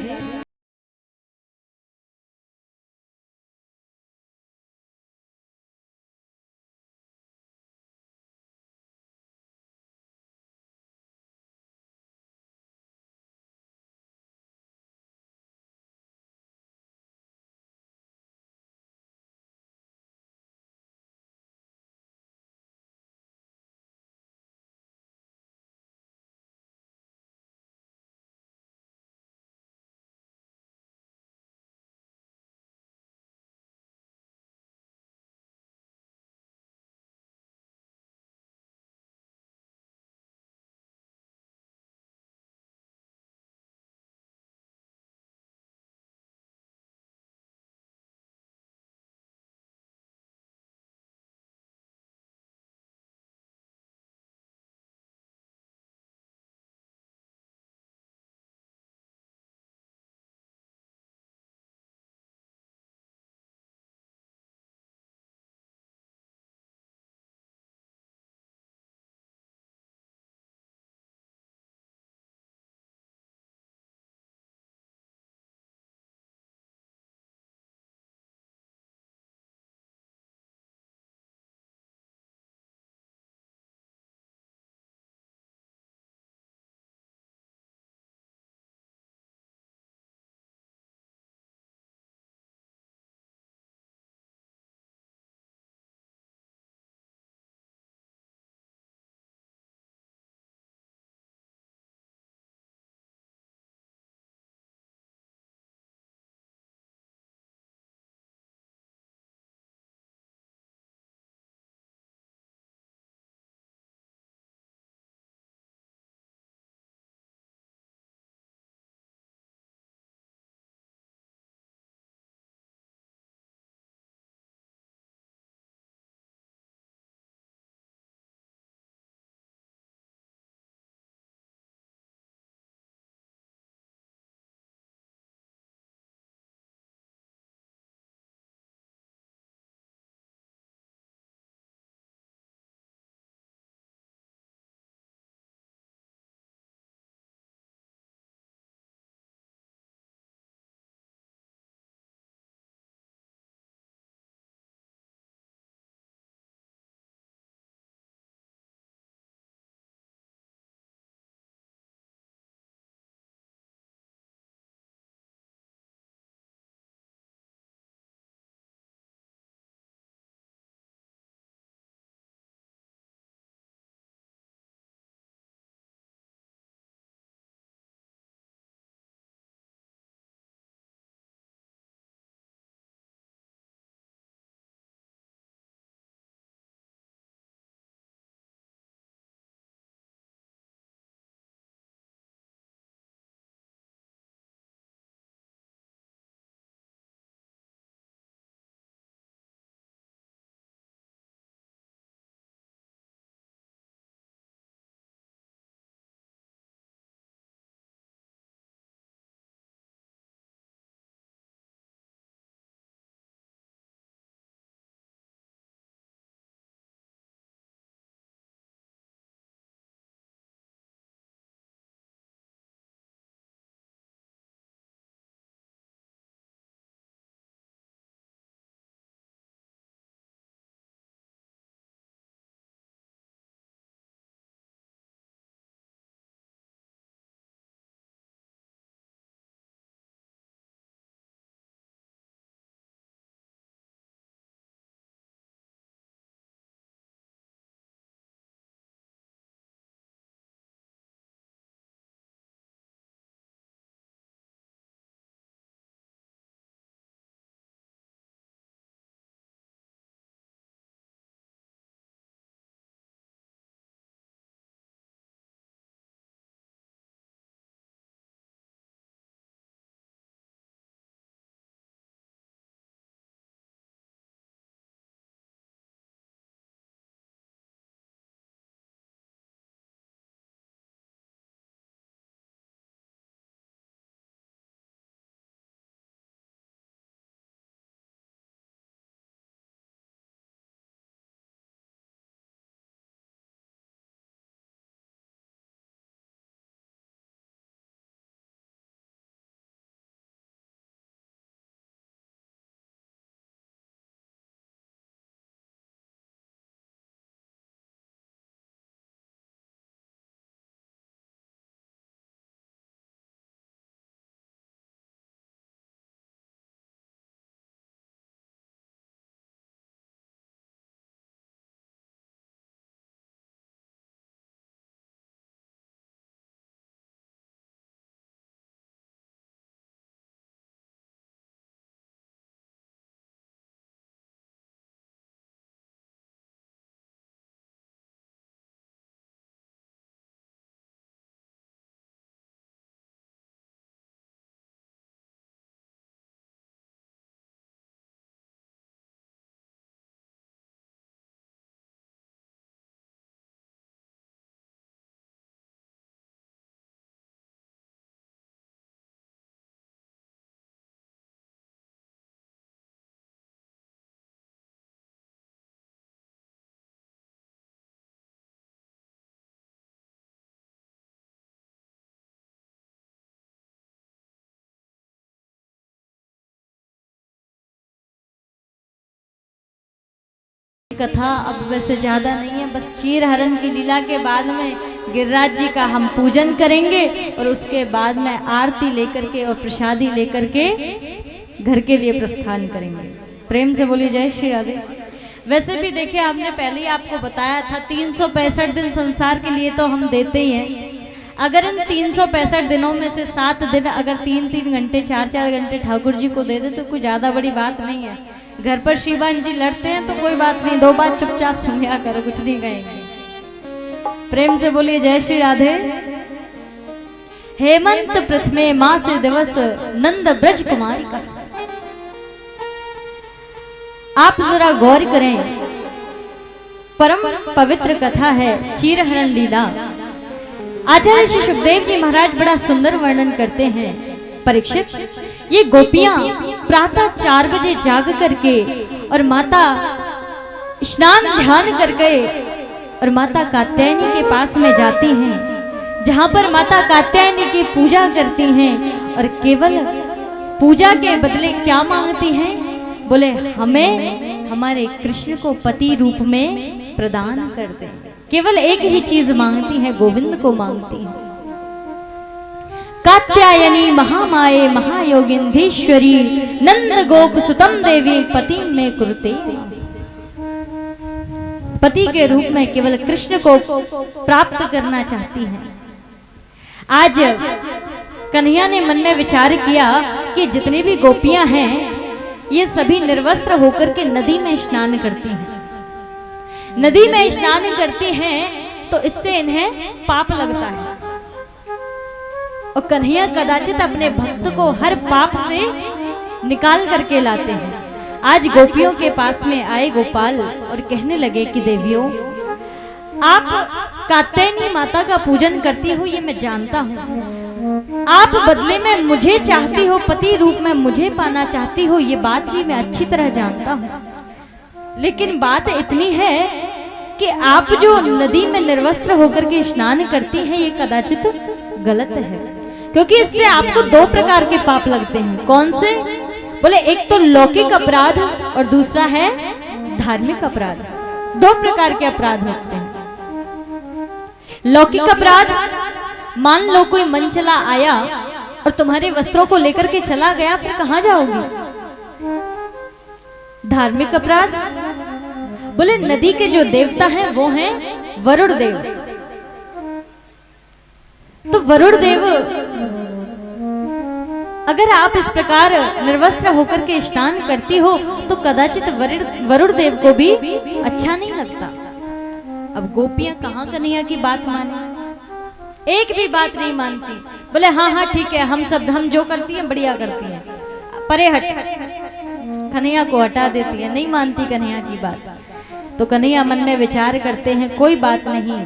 कथा अब वैसे ज्यादा नहीं है, बस चीर हरण की लीला के बाद में गिरिराज जी का हम पूजन करेंगे और उसके बाद में आरती लेकर के और प्रसादी लेकर के घर के लिए प्रस्थान करेंगे। प्रेम से बोलिए जय श्री राधे। वैसे भी देखिए, हमने पहले ही आपको बताया था 365 दिन संसार के लिए तो हम देते ही हैं। अगर इन 365 दिनों में से 7 दिन अगर 3-3 घंटे 4-4 घंटे ठाकुर जी को दे दे तो कोई ज़्यादा बड़ी बात नहीं है। घर पर शिवान जी लड़ते हैं तो कोई बात नहीं, 2 बात चुपचाप सुनिया करो, कुछ नहीं कहेंगे। प्रेम से बोलिए जय श्री राधे। हेमंत प्रथमे मास दिवस नंद ब्रज कुमारी का। आप जरा गौर करें, परम पवित्र कथा है चीरहरण लीला। आचार्य श्री सुखदेव जी महाराज बड़ा सुंदर वर्णन करते हैं। परीक्षित, ये गोपियां प्रातः 4 बजे जाग करके और माता स्नान ध्यान कर गए और माता कात्यायनी के पास में जाती हैं, जहां पर माता कात्यायनी की पूजा करती हैं और केवल पूजा के बदले क्या मांगती हैं? बोले हमें हमारे कृष्ण को पति रूप में प्रदान कर दे। केवल एक ही चीज मांगती है, गोविंद को मांगती है। कात्यायनी महामाये महायोगिंधीश्वरी नंद गोप सुतम देवी पति में कुरुते। पति के रूप में केवल कृष्ण को प्राप्त करना चाहती है। आज कन्हैया ने मन में विचार किया कि जितनी भी गोपियां हैं ये सभी निर्वस्त्र होकर के नदी में स्नान करती हैं। नदी में स्नान करती हैं तो इससे इन्हें पाप लगता है और कन्हैया कदाचित अपने भक्त को हर पाप से निकाल करके लाते हैं। आज गोपियों के पास में आए गोपाल और कहने लगे कि देवियों, आप कात्यायनी माता का पूजन करती हो ये मैं जानता हूँ, आप बदले में मुझे चाहती हो, पति रूप में मुझे पाना चाहती हो, ये बात भी मैं अच्छी तरह जानता हूँ। लेकिन बात इतनी है कि आप जो नदी में निर्वस्त्र होकर के स्नान करती हैं ये कदाचित गलत है, क्योंकि इससे आपको 2 प्रकार के पाप लगते हैं। कौन से? बोले एक तो लौकिक अपराध और दूसरा है धार्मिक अपराध। 2 प्रकार के अपराध लगते हैं। लौकिक अपराध, मान लो कोई मन चला आया और तुम्हारे वस्त्रों को लेकर के चला गया, फिर कहां जाओगी? धार्मिक अपराध, बोले नदी के जो देवता हैं वो हैं वरुण देव। तो वरुण देव, अगर आप इस प्रकार निर्वस्त्र होकर के स्नान करती हो तो कदाचित वरुण देव को भी अच्छा नहीं लगता। अब गोपियां कहां कन्हैया की बात माने? एक भी बात नहीं मानती। बोले हाँ हाँ ठीक है, हम जो करती हैं बढ़िया करती हैं, परे हट। कन्हैया को हटा देती है, नहीं मानती कन्हैया की बात। तो कन्हैया मन में विचार करते हैं कोई बात नहीं,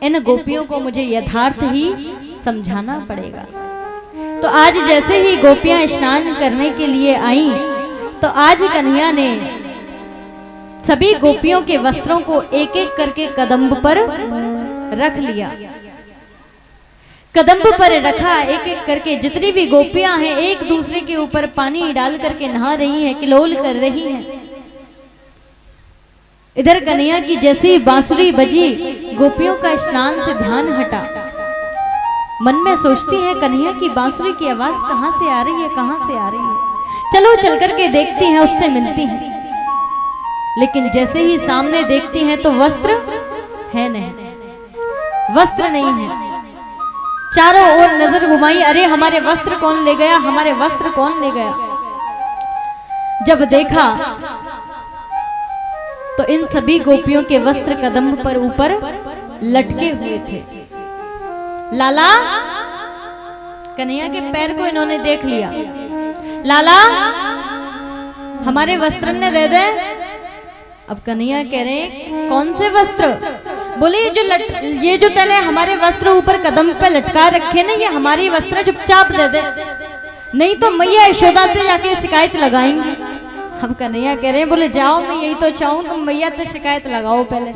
इन गोपियों को मुझे यथार्थ ही समझाना पड़ेगा। तो आज जैसे ही गोपियां स्नान करने के लिए आईं, तो आज कन्हैया ने सभी गोपियों के वस्त्रों को एक एक करके कदम्ब पर रख लिया। कदम्ब पर रखा एक एक करके। जितनी भी गोपियां हैं एक दूसरे के ऊपर पानी डाल करके नहा रही हैं, किलोल कर रही हैं। इधर कन्हैया की जैसे ही बांसुरी बजी, गोपियों का स्नान से ध्यान हटा। मन में सोचती है कन्हैया की बांसुरी की आवाज कहां से आ रही है, कहां से आ रही है। चलो चल करके देखती हैं, उससे मिलती हैं। लेकिन जैसे ही सामने देखती हैं तो वस्त्र है नहीं, वस्त्र नहीं है। चारों ओर नजर घुमाई, अरे हमारे वस्त्र कौन ले गया, हमारे वस्त्र कौन ले गया। जब देखा तो इन सभी गोपियों के वस्त्र कदम्ब पर ऊपर लटके हुए थे। लाला, कन्हैया के पैर को इन्होंने देख लिया। लाला, हमारे वस्त्र ने दे दे। अब कन्हैया कह रहे कौन से वस्त्र? बोले ये जो तले हमारे वस्त्र ऊपर कदम पे लटका रखे ना, ये हमारी वस्त्र, चुपचाप दे दे, नहीं तो मैया यशोदा से जाके शिकायत लगाएंगे। अब कन्हैया कह रहे हैं बोले जाओ, मैं यही तो चाहूं, तुम मैया से शिकायत लगाओ पहले।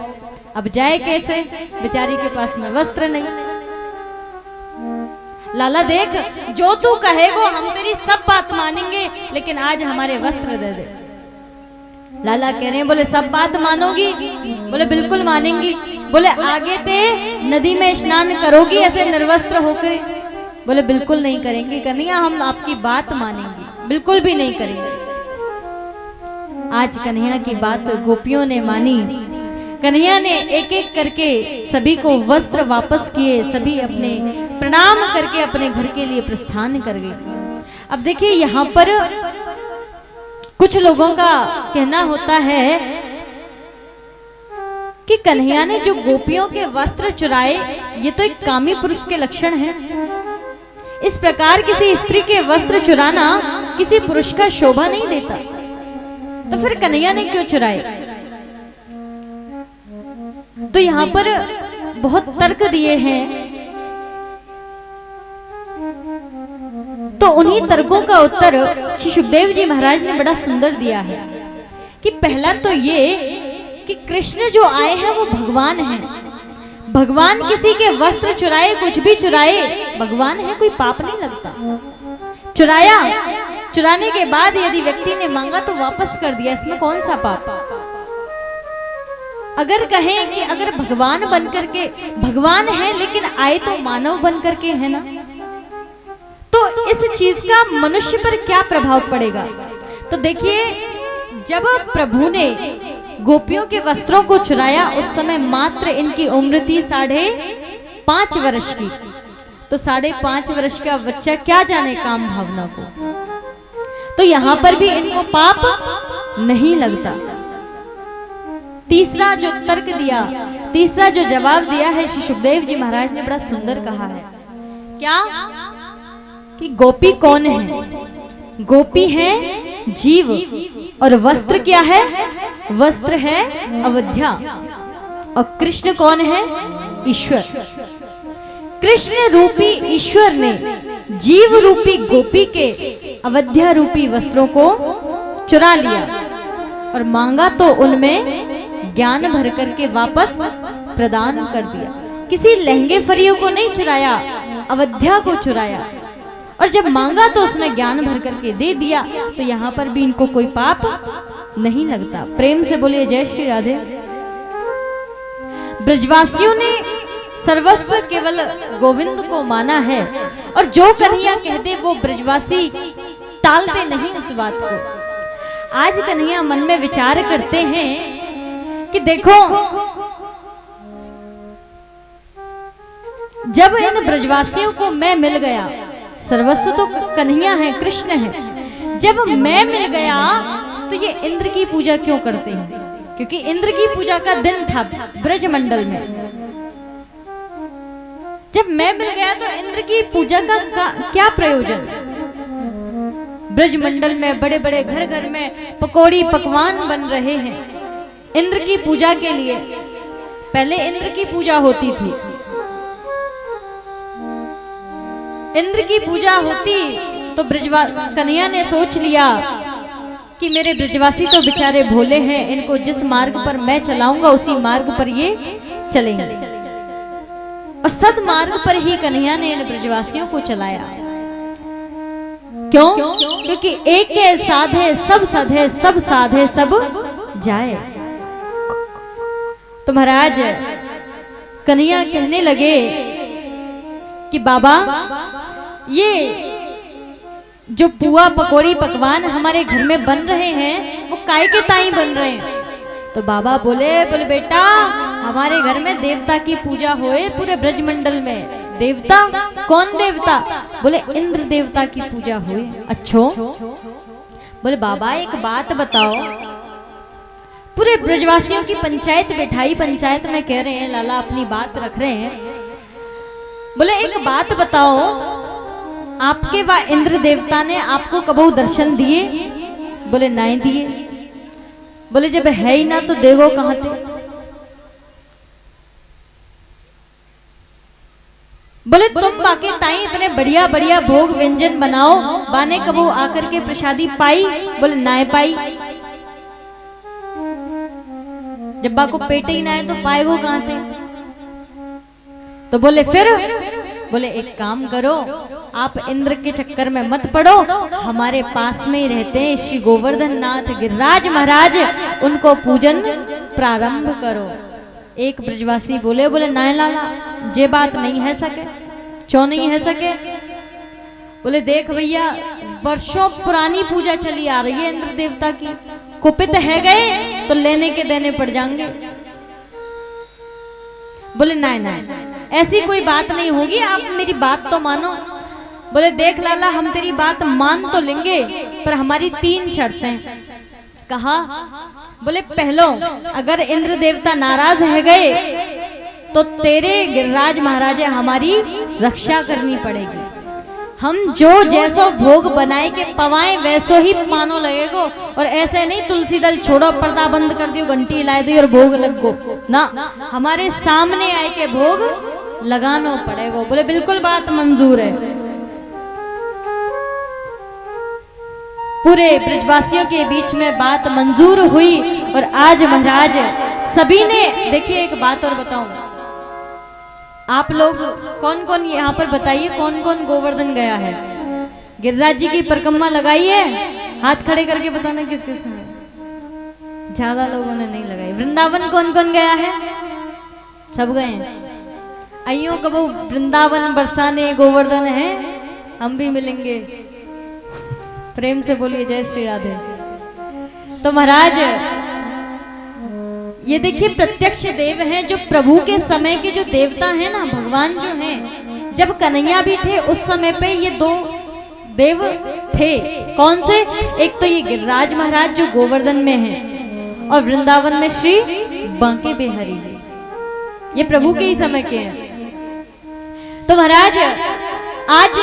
अब जाए कैसे, बेचारी के पास में वस्त्र नहीं। लाला देख, जो तू कहेगो हम तेरी सब बात मानेंगे, लेकिन आज हमारे वस्त्र दे दे। लाला कह रहे हैं, बोले सब बात मानोगी? बोले बिल्कुल मानेंगी। बोले आगे ते नदी में स्नान करोगी ऐसे निर्वस्त्र होकर? बोले बिल्कुल नहीं करेंगे कन्हैया, हम आपकी बात मानेंगे, बिल्कुल भी नहीं करेंगे। आज कन्हैया की बात गोपियों ने मानी। कन्हैया ने एक एक करके सभी को वस्त्र वापस किए, सभी अपने प्रणाम करके अपने घर के लिए प्रस्थान कर गए। अब देखिए यहाँ पर कुछ लोगों का कहना होता है कि कन्हैया ने जो गोपियों के वस्त्र चुराए ये तो एक कामी पुरुष के लक्षण है। इस प्रकार किसी स्त्री के वस्त्र चुराना किसी पुरुष का शोभा नहीं देता, तो फिर कन्हैया ने क्यों चुराए? तो यहां पर बहुत तर्क दिए हैं। तो उन्हीं तर्कों का उत्तर श्री सुखदेव जी महाराज ने बड़ा सुंदर दिया है कि पहला तो ये कि कृष्ण जो आए हैं वो भगवान हैं। भगवान किसी के वस्त्र चुराए, कुछ भी चुराए, भगवान है, कोई पाप नहीं लगता। चुराया, चुराने के बाद यदि व्यक्ति ने मांगा तो वापस कर दिया, इसमें कौन सा पाप? अगर कहें कि अगर भगवान बनकर के, भगवान है लेकिन आए तो मानव बनकर के है ना, तो इस चीज का मनुष्य पर क्या प्रभाव पड़ेगा? तो देखिए जब प्रभु ने गोपियों के वस्त्रों को चुराया उस समय मात्र इनकी उम्र थी 5.5 वर्ष की। तो 5.5 वर्ष का बच्चा क्या जाने काम भावना को, तो यहां पर भी इनको पाप नहीं लगता। तीसरा जो तर्क दिया, तीसरा जो जवाब दिया है श्री सुखदेव जी महाराज ने बड़ा सुंदर कहा है। क्या? कि गोपी कौन है? गोपी है जीव और वस्त्र क्या है? वस्त्र है अवध्या। और कृष्ण कौन है? ईश्वर। कृष्ण रूपी ईश्वर ने जीव रूपी गोपी के अवध्या रूपी वस्त्रों को चुरा लिया और मांगा तो उनमें ज्ञान भर करके वापस प्रदान कर दिया। किसी लहंगे फरियों को नहीं चुराया, अवध्या को चुराया, और जब मांगा तो उसमें ज्ञान भर करके दे दिया। तो यहाँ पर भी इनको कोई पाप नहीं लगता। प्रेम से बोलिए जय श्री राधे। ब्रजवासियों ने सर्वस्व केवल गोविंद को माना है, और जो कन्हैया कहते वो ब्रजवासी टालते नहीं उस बात को। आज कन्हैया मन में विचार करते हैं कि देखो जब इन ब्रजवासियों को मैं मिल गया, सर्वस्व तो कन्हैया है, कृष्ण है, जब मैं मिल गया तो ये इंद्र की पूजा क्यों करते हैं? क्योंकि इंद्र की पूजा का दिन था ब्रजमंडल में। जब मैं मिल गया तो इंद्र की पूजा का क्या प्रयोजन? ब्रजमंडल में बड़े बड़े घर घर में पकौड़ी पकवान बन रहे हैं इंद्र की पूजा के लिए। पहले इंद्र की पूजा होती थी, इंद्र की पूजा होती तो कन्हैया ने सोच लिया कि मेरे ब्रजवासी तो बेचारे भोले हैं, इनको जिस मार्ग पर मैं चलाऊंगा उसी मार्ग पर ये चलेंगे। और सद मार्ग पर ही कन्हैया ने इन ब्रजवासियों को चलाया। क्यों? क्योंकि एक के साधे सब साधे, सब साधे सब जाए। तो महाराज कन्हैया कहने लगे कि बाबा ये जो पुआ पकौड़ी पकवान हमारे घर में बन रहे हैं वो काय के ताई बन रहे हैं? तो बाबा बोले बेटा हमारे घर में देवता की पूजा होए पूरे ब्रजमंडल में। देवता? कौन देवता? बोले इंद्र देवता की पूजा हुई। अच्छो? बोले बाबा एक बात बताओ, पूरे ब्रजवासियों की पंचायत बैठाई, पंचायत में कह रहे हैं लाला अपनी बात रख रहे हैं। बोले एक बात बताओ, आपके व इंद्र देवता ने आपको कबू दर्शन दिए? बोले नहीं दिए। बोले जब है ही ना तो देवो कहां थे? बोले तुम बाकी ताई इतने बढ़िया बढ़िया भोग व्यंजन बनाओ, बाने कबू आकर के प्रसादी पाई? बोले ना पाई। जब बा को पेट ही ना है तो पाए वो कहां थे? तो बोले फिर बोले एक काम करो, आप इंद्र के चक्कर में मत पड़ो, हमारे पास में ही रहते हैं श्री गोवर्धन नाथ गिरिराज महाराज, उनको पूजन प्रारंभ करो। एक ब्रजवासी बोले नाय लाला ये बात नहीं है सके, क्यों नहीं है सके? बोले देख भैया, वर्षों पुरानी पूजा चली आ रही है इंद्र देवता की, कुपित है गए तो लेने के देने पड़ जाएंगे। बोले नाय ऐसी कोई बात नहीं होगी, आप मेरी बात तो मानो। बोले देख लाला, हम तेरी बात मान तो लेंगे, पर हमारी 3 शर्तें। कहा? बोले पहलो, अगर इंद्र देवता नाराज है गए तो तेरे गिरिराज महाराज हमारी रक्षा करनी पड़ेगी। हम जो जैसो भोग बनाए के पवाए वैसो ही मानो लगेगो, और ऐसे नहीं तुलसी दल छोड़ो, पर्दा बंद कर दियो, घंटी हिला दी और भोग लग गो ना, हमारे सामने आए के भोग लगानो पड़ेगा। बोले बिल्कुल बात मंजूर है। पूरे ब्रजवासियों के बीच में बात मंजूर हुई, और आज महाराज सभी ने, देखिए एक बात और बताऊं, आप लोग कौन कौन यहाँ पर बताइए, कौन कौन गोवर्धन गया है? गिरिराज जी की परिक्रमा लगाई है? हाथ खड़े करके बताना किस किस ने। ज्यादा लोगों ने नहीं लगाई। वृंदावन कौन कौन गया है? सब गए हैं। आइयो कबो वृंदावन बरसाने गोवर्धन है, हम भी मिलेंगे। प्रेम से बोलिए जय श्री राधे। तो महाराज ये देखिए, प्रत्यक्ष देव हैं, जो प्रभु के समय के जो देवता हैं ना, भगवान जो हैं, जब कन्हैया भी थे उस समय पे ये 2 देव थे। कौन से? एक तो ये गिरिराज महाराज जो गोवर्धन में हैं, और वृंदावन में श्री बांके बिहारी जी, ये प्रभु के ही समय के हैं। तो महाराज आज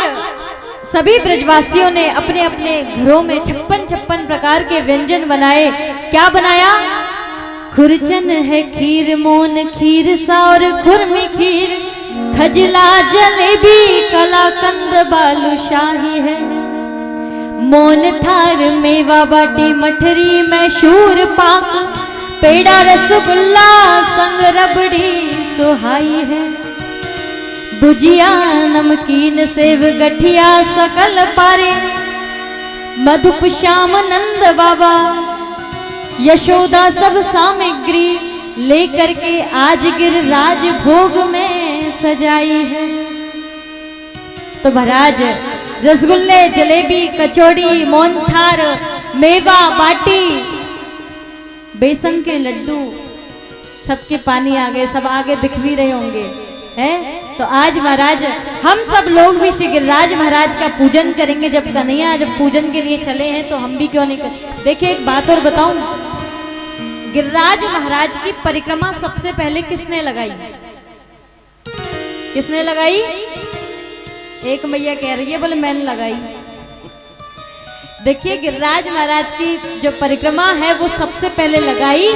सभी ब्रजवासियों ने अपने अपने घरों में 56 प्रकार के व्यंजन बनाए। क्या बनाया? खुरचन है खीर, मोन खीर, और खुरमी खीर, खजला जलेबी, कलाकंद बालूशाही है। मोन थार मेवा बाटी, मठरी मैसूर पाक, पेड़ा रसगुल्ला, संग रबड़ी सुहाई है। भुजिया नमकीन सेव गठिया सकल पारे, मधुप श्याम नंद बाबा, यशोदा सब सामग्री लेकर के आज गिरिराज भोग में सजाई है। तो महाराज रसगुल्ले, जलेबी, कचौड़ी, मोहनथाल, मेवा बाटी, बेसन के लड्डू, सबके पानी आ गए, सब आगे दिख भी रहे होंगे हैं। तो आज महाराज हम सब लोग भी श्री गिरिराज महाराज का पूजन करेंगे। जब कन्हैया जब पूजन के लिए चले हैं तो हम भी क्यों नहीं कर। देखिए एक बात और बताऊं, गिरिराज महाराज की परिक्रमा सबसे पहले किसने लगाई? किसने लगाई? एक मैया कह रही है, बोले मैंने लगाई। देखिए गिरिराज महाराज की जो परिक्रमा है वो सबसे पहले लगाई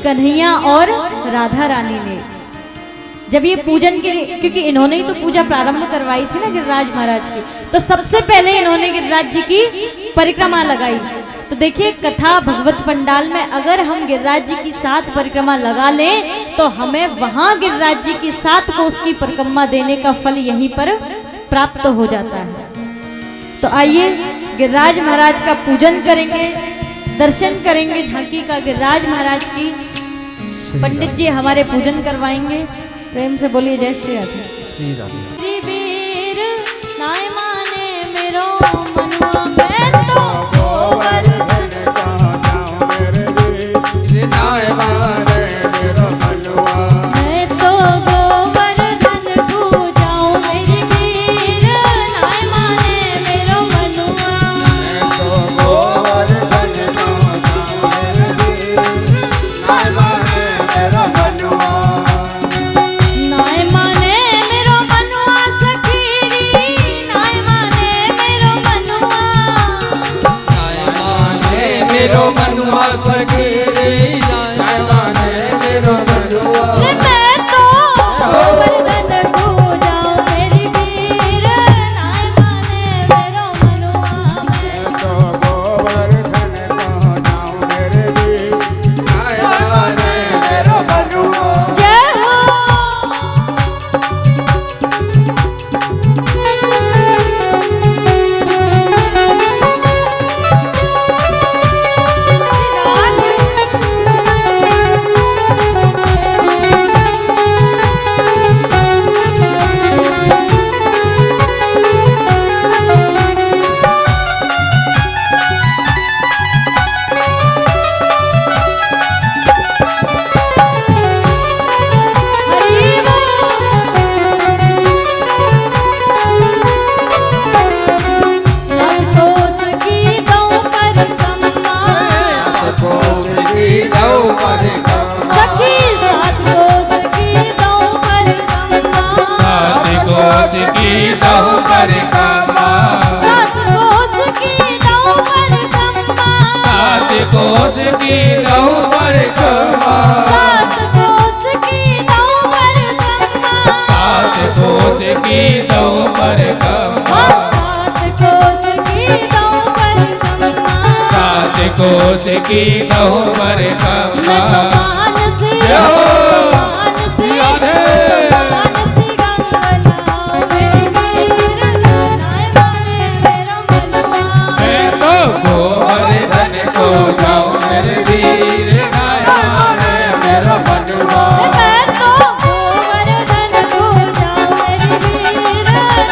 कन्हैया और राधा रानी ने। जब ये पूजन के लिए, क्योंकि इन्होंने ही तो पूजा प्रारंभ करवाई थी ना गिरिराज महाराज की, तो सबसे पहले इन्होंने गिरिराज जी की परिक्रमा लगाई। तो देखिए कथा भगवत पंडाल में अगर हम गिरिराज जी की 7 परिक्रमा लगा लें तो हमें वहां गिरिराज जी की 7 को उसकी परिक्रमा देने का फल यहीं पर प्राप्त हो जाता है। तो आइए गिरिराज महाराज का पूजन करेंगे, दर्शन करेंगे झांकी का गिरिराज महाराज की। पंडित जी हमारे पूजन करवाएंगे। प्रेम से बोलिए जय श्री राधे। श्री राधे। वीर नाय माने मेरो मनवा में तो गोवर्धन जाऊं मेरे वीर, नाय माने मेरो मनवा, मैं तो गोवर्धन को जाऊं मेरे वीर, नाय माने मेरो मनवा, मैं तो गोवर्धन जाऊं मेरे वीर, नाय माने मेरो मनवा, नाय माने मेरो मनवा सखीरी, नाय माने मेरो मनवा, नाय माने मेरो मनवा सखीरी, नाय माने मेरो मनवा, मैं तो गोवर्धन को जाऊं मेरे वीर, नाय माने मेरो मनवा, मैं तो गोवर्धन जाऊं मेरे वीर, नाय माने मेरो मनवा। जय हो। कोस की दो परिक्रमा, सात कोस की दो परिक्रमा, सात कोस की दो परिक्रमा, सात कोस की दो परिक्रमा, सात कोस की दो परिक्रमा। मानसी जय हो मानसी राधे। मानसी गंगना मेरी वीर नाय माने मेरा मनवा। मैं तो गोवर्धन को जाऊं मेरे वीर, नाय माने मेरा मनवा। मैं तो गोवर्धन को जाऊं मेरी वीर नाय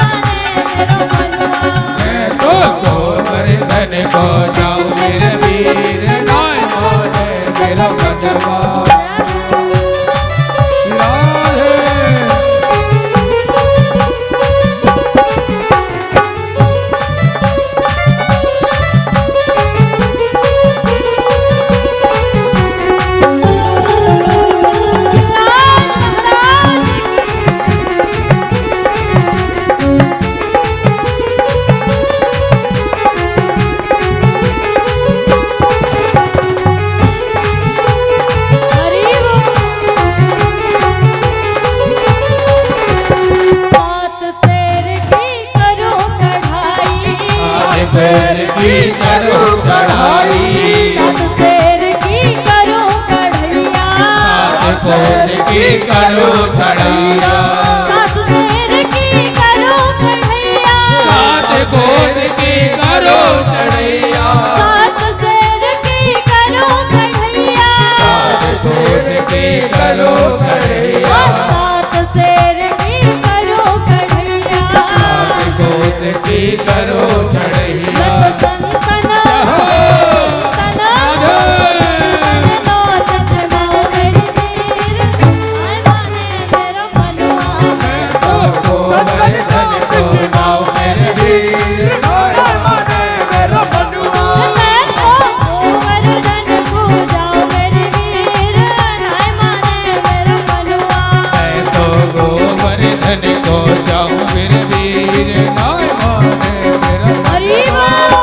माने मेरा मनवा। मैं तो गोवर्धन को जाऊं मेरे वीर, नाय माने मेरा मनवा। राधे। हरि सात शेर की करो कढ़ाई, आधे पैर की करो चढ़ाई, सात शेर की करो कढ़ैया, आधे पैर की करो चढ़ैया, सात शेर की करो कढ़ैया, सात कोस की करो चढ़ैया, सात शेर की करो कढ़ैया, सात कोस की करो चढ़ैया, सात शेर की करो कढ़ैया। सात कोस की करो चढ़ैया। सतना जय हो सतना राधे। नो सतना मेरी वीर नाय माने मेरा मनवा। मैं तो गोवर्धन को जाऊं मेरे वीर, नाय माने मेरा मनवा। मैं तो गोवर्धन को जाऊं मेरी वीर नाय माने मेरा मनवा। मैं तो गोवर्धन को जाऊं मेरे वीर, नाय माने मेरा हरि मनवा।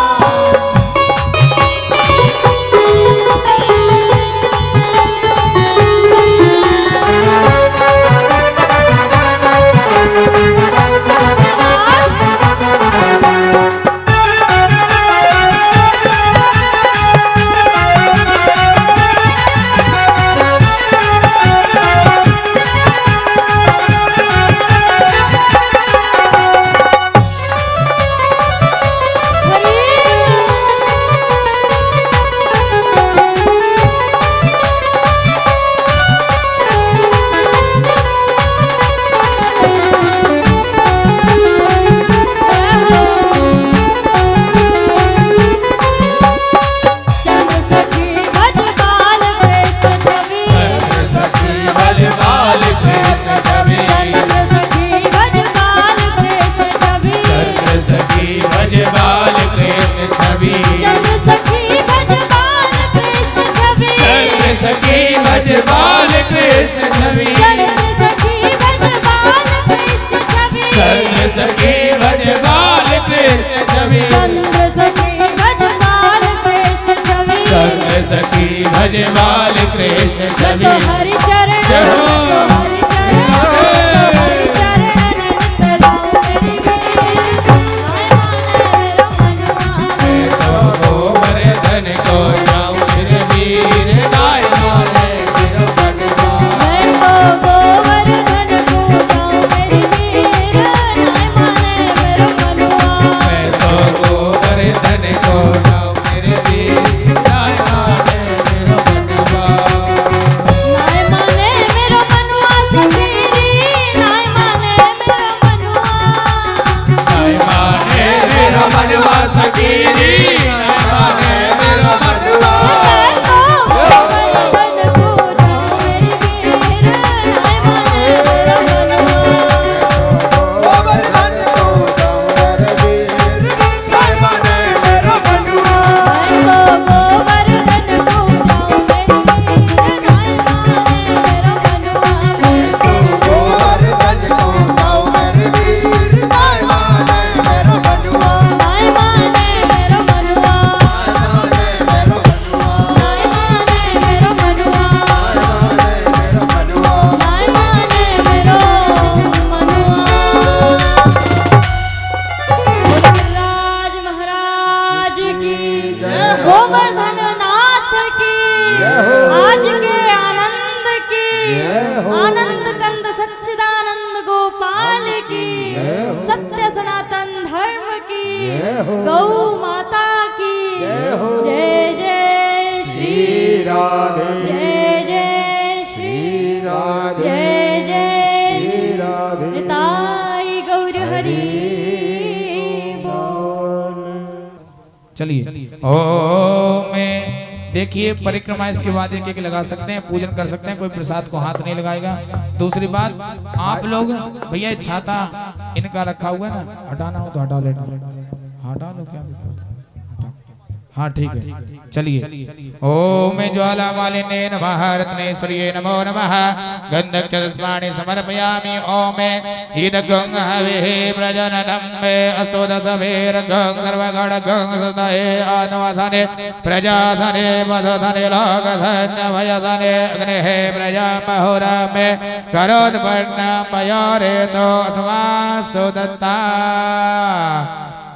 सखी भज बाल कृष्ण छवि। हरि चरण जय हो हरि चरण हरि चरण लाओ मेरी वीर नाय माने मेरा मनवा। मैं तो गोवर्धन को जाऊं मेरे वीर, नाय माने मेरा मनवा। मैं तो गोवर्धन को जाऊं मेरी वीर नाय माने मेरा मनवा। मैं तो गोवर्धन को जाऊं मेरे वीर, नाय माने मेरा मनवा। नाय माने मेरा मनवा। गौ माता की जय हो। जय जय श्री राधे जय जय श्री राधे जय जय श्री राधे निताई गौर हरि चलिए ओम में देखिए परिक्रमा इसके बाद एक एक लगा सकते हैं, पूजन कर सकते हैं, कोई प्रसाद को हाथ नहीं लगाएगा। दूसरी बात, आप लोग भैया ये छाता इनका रखा हुआ है ना, हटाना हो तो हटा लेना, हटा लो क्या दिक्कत है? हाँ ठीक है। चलिए ओम ज्वाला मालिने नमः रत्नेश्वर्ये नमो नमः गंधक चतुष्पाणि समर्पयामि। ओम ईदगं हविः प्रजननं मे अस्तु दशभेरगं सर्वगणगं सदये आनवासने प्रजासने मधुधने लोकधन्य भयसने अग्नेः प्रजा महुरा मे करोत्पन्न मयोरेतो अस्मासु दत्ता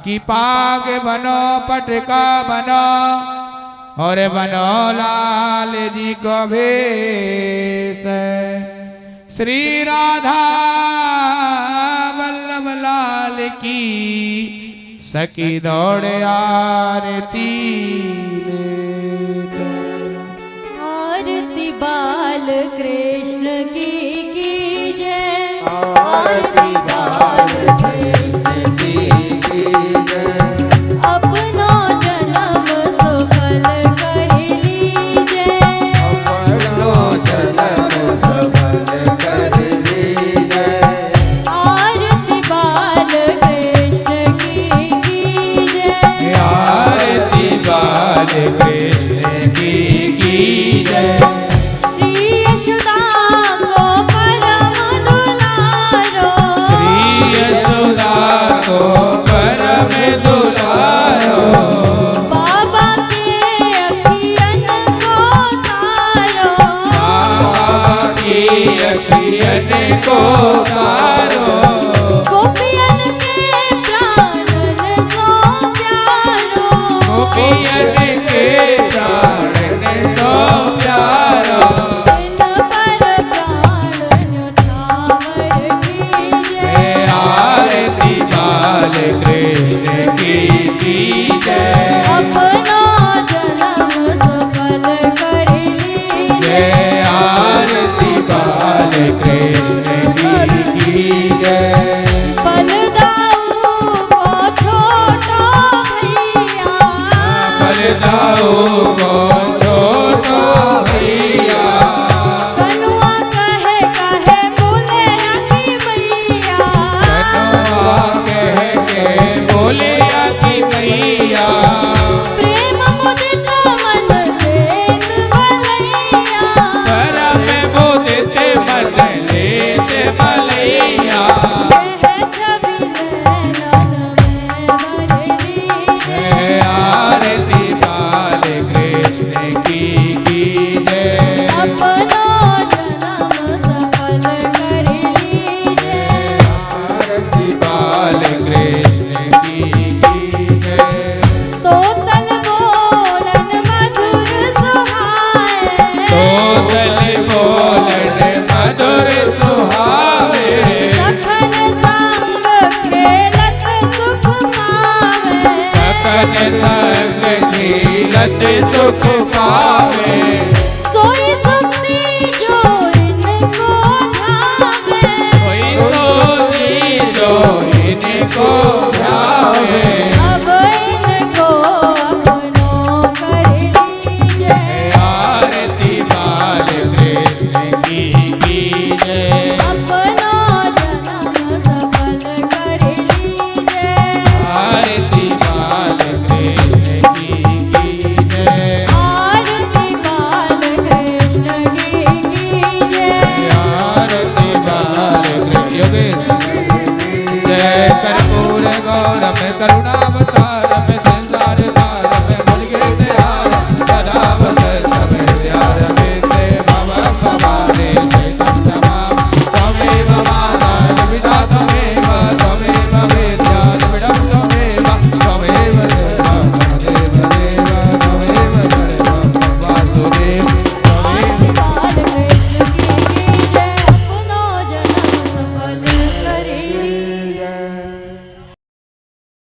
कि पाग बनो पटका बनो और बनो लाल जी को भेष। श्री राधा वल्लभ लाल की सखी दौड़े आरती आरती बाल कृष्ण की जय आरती बाल कृष्ण की जय अपनो जन्म सफल कर लीजिए अपनो जन्म सफल कर लीजिए आरती बाल कृष्ण की जय आरती बाल कृष्ण की जय। श्री यशोदा को परम दुलारो श्री यशोदा को परम दुलारो बाबा के अखियन को तारो बाबा की अखियन को